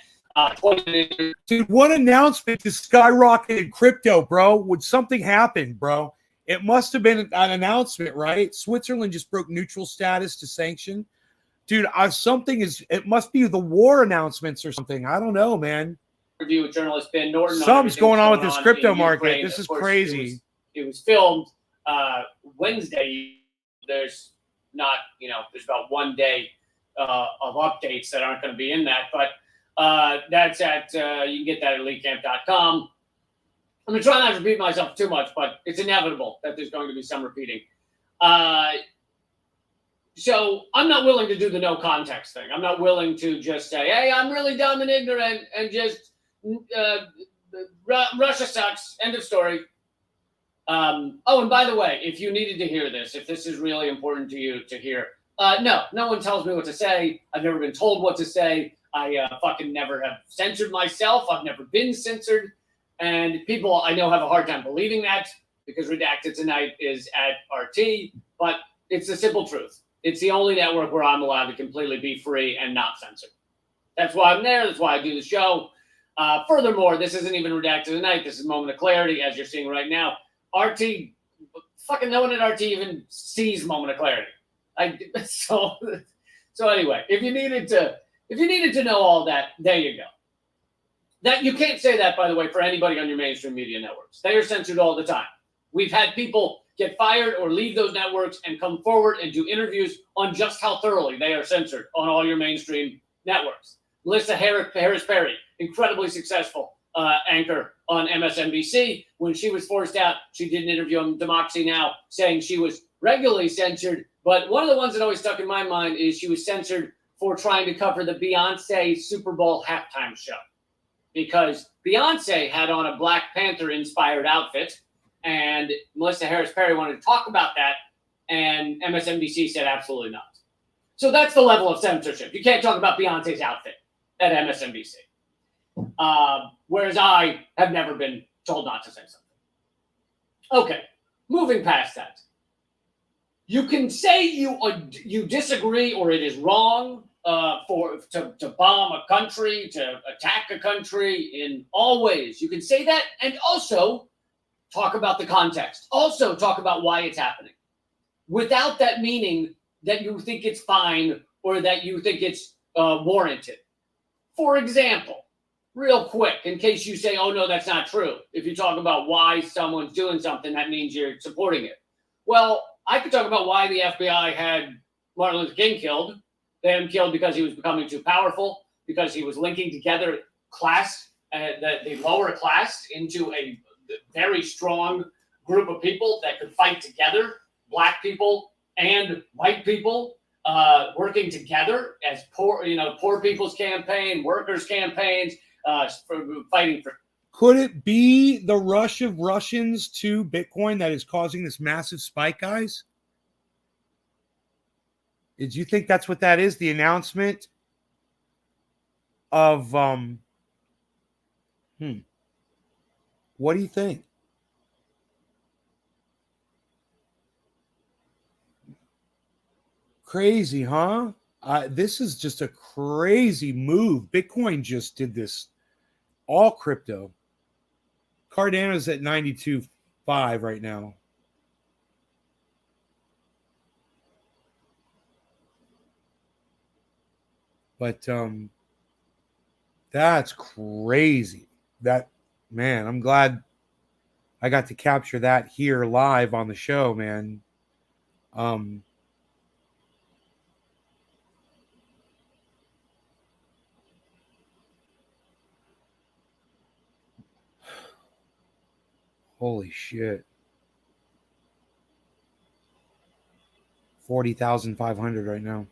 dude, what announcement to skyrocketed crypto, bro? Would something happen, bro? It must have been an announcement, right? Switzerland just broke neutral status to sanction. Dude, it must be the war announcements or something. I don't know, man. Interview with journalist Ben Norton. Something's going on with this crypto market. This is crazy. It was filmed Wednesday. There's about 1 day of updates that aren't going to be in that, but that's at you can get that at elitecamp.com. I'm going to try not to repeat myself too much, but it's inevitable that there's going to be some repeating. So I'm not willing to do the no context thing. I'm not willing to just say, hey, I'm really dumb and ignorant and just Russia sucks. End of story. Oh, and by the way, if you needed to hear this, if this is really important to you to hear, no one tells me what to say. I've never been told what to say. I fucking never have censored myself. I've never been censored. And people I know have a hard time believing that because Redacted Tonight is at RT, but it's the simple truth. It's the only network where I'm allowed to completely be free and not censored. That's why I'm there. That's why I do the show. Furthermore, this isn't even Redacted Tonight. This is Moment of Clarity, as you're seeing right now. RT, fucking no one at RT even sees Moment of Clarity. So anyway, if you needed to know all that, there you go. That you can't say that, by the way, for anybody on your mainstream media networks. They are censored all the time. We've had people get fired or leave those networks and come forward and do interviews on just how thoroughly they are censored on all your mainstream networks. Melissa Harris Perry, incredibly successful anchor on MSNBC. When she was forced out, she did an interview on Democracy Now! Saying she was regularly censored. But one of the ones that always stuck in my mind is she was censored for trying to cover the Beyonce Super Bowl halftime show. Because Beyonce had on a Black Panther-inspired outfit, and Melissa Harris Perry wanted to talk about that, and MSNBC said absolutely not. So that's the level of censorship. You can't talk about Beyonce's outfit at MSNBC. Whereas I have never been told not to say something. Okay, moving past that. You can say you disagree or it is wrong to bomb a country, to attack a country in all ways. You can say that and also talk about the context. Also talk about why it's happening. Without that meaning that you think it's fine or that you think it's warranted. For example, real quick, in case you say, oh, no, that's not true. If you talk about why someone's doing something, that means you're supporting it. Well, I could talk about why the FBI had Martin Luther King killed. They had him killed because he was becoming too powerful, because he was linking together class, the lower class, into a very strong group of people that could fight together, Black people and white people, working together as poor people's campaign, workers' campaigns, fighting for. Could it be the rush of Russians to Bitcoin that is causing this massive spike, guys? Did you think that's what that is? The announcement of what do you think? Crazy, huh? This is just a crazy move. Bitcoin just did this. All crypto. Cardano's at 92.5 right now. But that's crazy. Man, I'm glad I got to capture that here live on the show, man. Holy shit. 40,500 right now.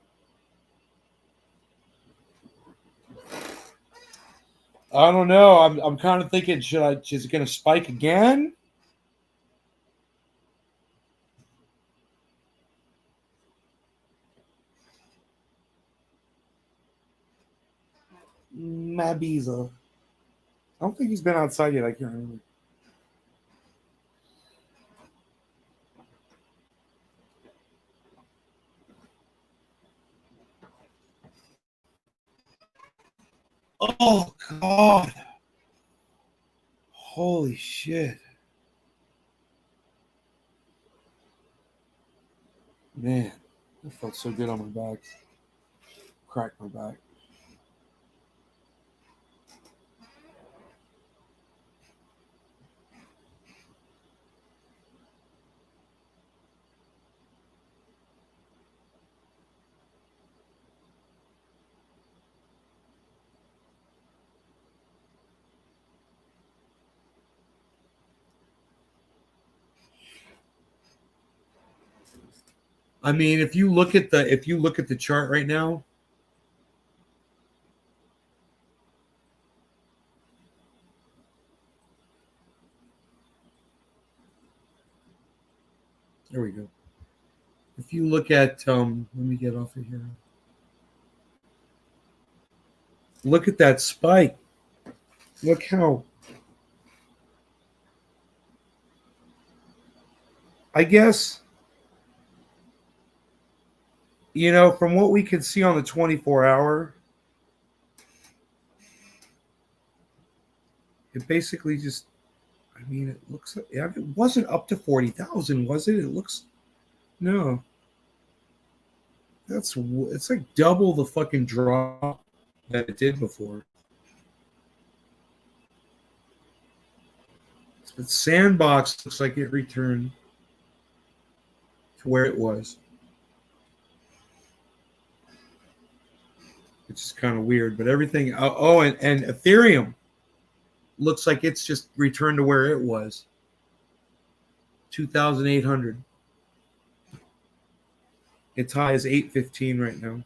I don't know. I'm kind of thinking, is it going to spike again? Mabiza. I don't think he's been outside yet. I can't remember. Oh, God. Holy shit. Man, that felt so good on my back. Cracked my back. I mean, if you look at the chart right now, There we go. If you look at, let me get off of here. Look at that spike. Look how, I guess, from what we could see on the 24-hour, it basically just, it looks like, it wasn't up to 40,000, was it? It looks, no. It's like double the fucking drop that it did before. But Sandbox looks like it returned to where it was, which is kind of weird. But everything, and Ethereum looks like it's just returned to where it was, 2,800. Its high is 815 right now.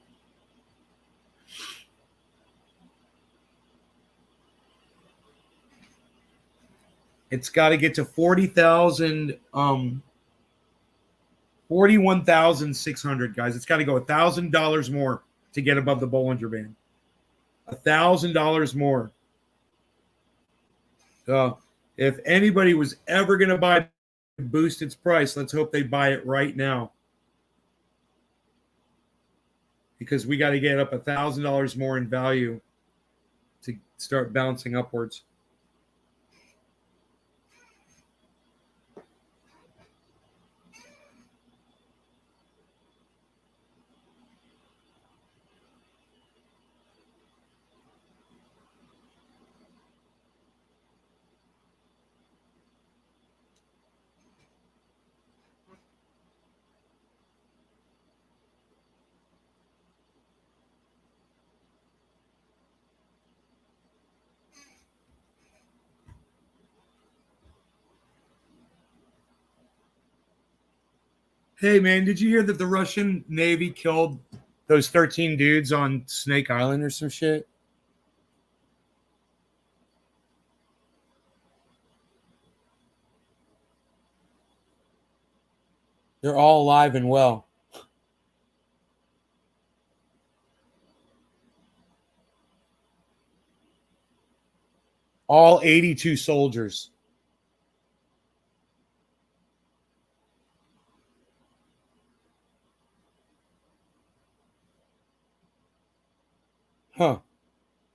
It's got to get to 40,000, 41,600, guys. It's got to go $1,000 more to get above the Bollinger Band. $1,000 more. So if anybody was ever going to buy to boost its price, let's hope they buy it right now. Because we got to get up $1,000 more in value to start bouncing upwards. Hey, man, did you hear that the Russian Navy killed those 13 dudes on Snake Island or some shit? They're all alive and well. All 82 soldiers. Huh.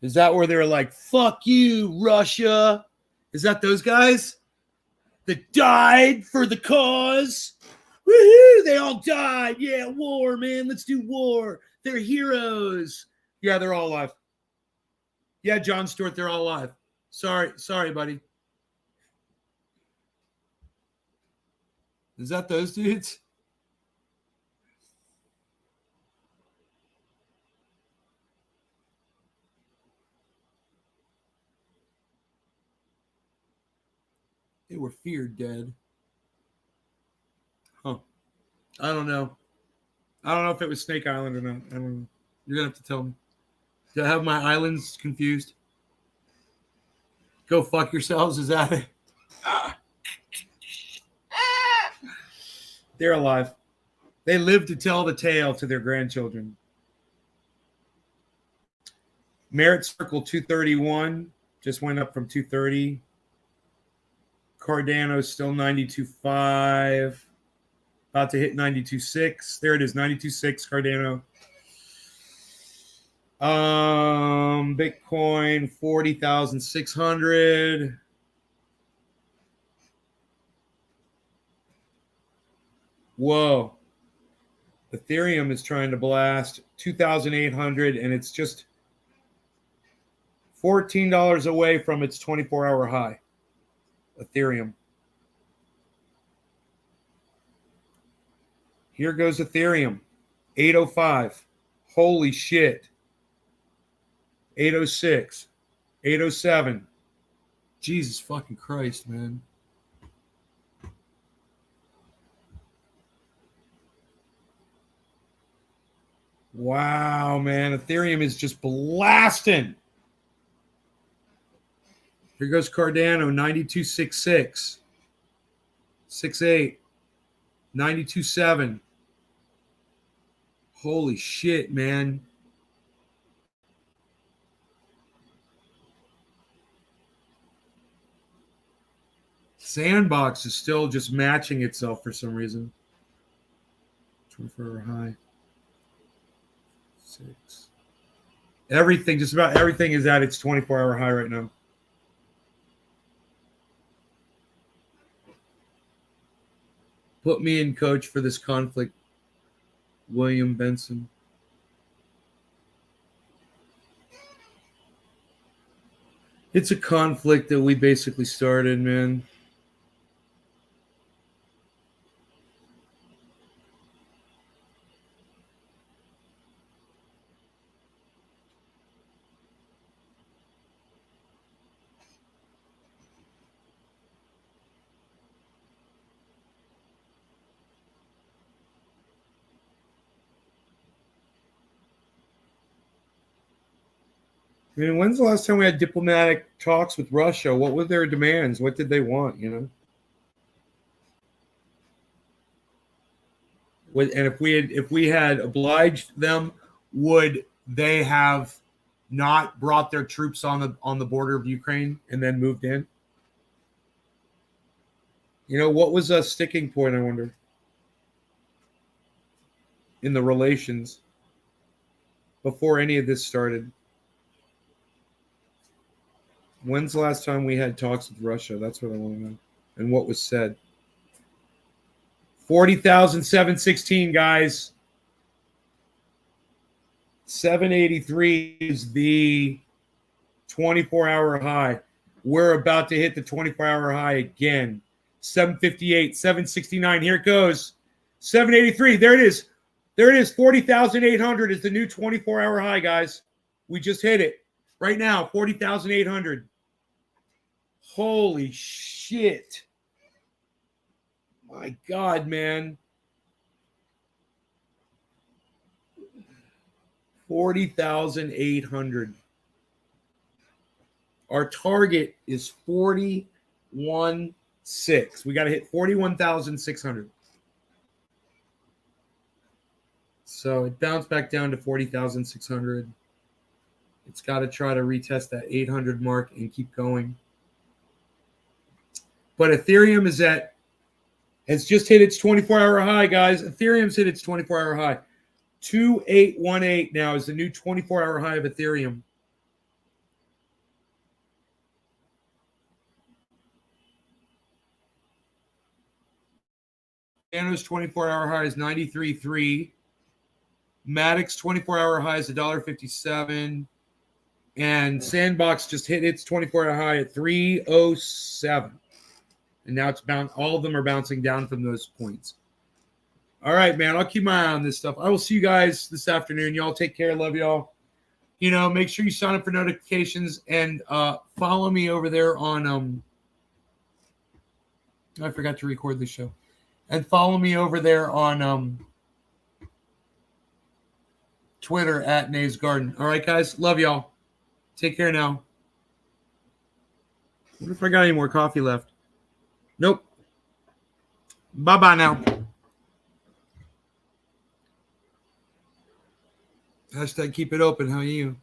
Is that where they're like, fuck you, Russia? Is that those guys that died for the cause? Woohoo! They all died. Yeah, war, man. Let's do war. They're heroes. Yeah, they're all alive. Yeah, John Stewart, they're all alive. Sorry, buddy. Is that those dudes? They were feared dead. Huh. I don't know. I don't know if it was Snake Island or not. I don't know. You're going to have to tell me. Do I have my islands confused? Go fuck yourselves. Is that it? They're alive. They live to tell the tale to their grandchildren. Merit Circle 231 just went up from 230. Cardano still 92.5. About to hit 92.6. There it is, 92.6 Cardano. Bitcoin 40,600. Whoa. Ethereum is trying to blast 2,800, and it's just $14 away from its 24-hour high. Ethereum. Here goes Ethereum. 805. Holy shit. 806. 807. Jesus fucking Christ, man. Wow, man. Ethereum is just blasting. Here goes Cardano, 92.66. 68. 92.7. Holy shit, man. Sandbox is still just matching itself for some reason. 24-hour high. 6. Everything, just about everything is at its 24-hour high right now. Put me in, coach, for this conflict. William Benson. It's a conflict that we basically started, man. I mean, when's the last time we had diplomatic talks with Russia? What were their demands? What did they want, you know? And if we had obliged them, would they have not brought their troops on the border of Ukraine and then moved in? You know, what was a sticking point, I wonder, in the relations before any of this started? When's the last time we had talks with Russia? That's what I want to know. And what was said. 40,716, guys. 783 is the 24-hour high. We're about to hit the 24-hour high again. 758, 769. Here it goes. 783. There it is. There it is. 40,800 is the new 24-hour high, guys. We just hit it. Right now, 40,800. Holy shit. My God, man. 40,800. Our target is 41,600. We got to hit 41,600. So it bounced back down to 40,600. It's got to try to retest that 800 mark and keep going. But Ethereum has just hit its 24-hour high, guys. Ethereum's hit its 24-hour high. 2818 now is the new 24-hour high of Ethereum. Nano's 24-hour high is 93.3. Matic's 24-hour high is $1.57. And Sandbox just hit its 24-hour high at 307. And now it's all of them are bouncing down from those points. All right, man. I'll keep my eye on this stuff. I will see you guys this afternoon. Y'all take care. Love y'all. You know, make sure you sign up for notifications and follow me over there on I forgot to record this show. And follow me over there on Twitter at Nays Garden. All right, guys. Love y'all. Take care now. I wonder if I got any more coffee left. Nope. Bye-bye now. Hashtag keep it open. How are you?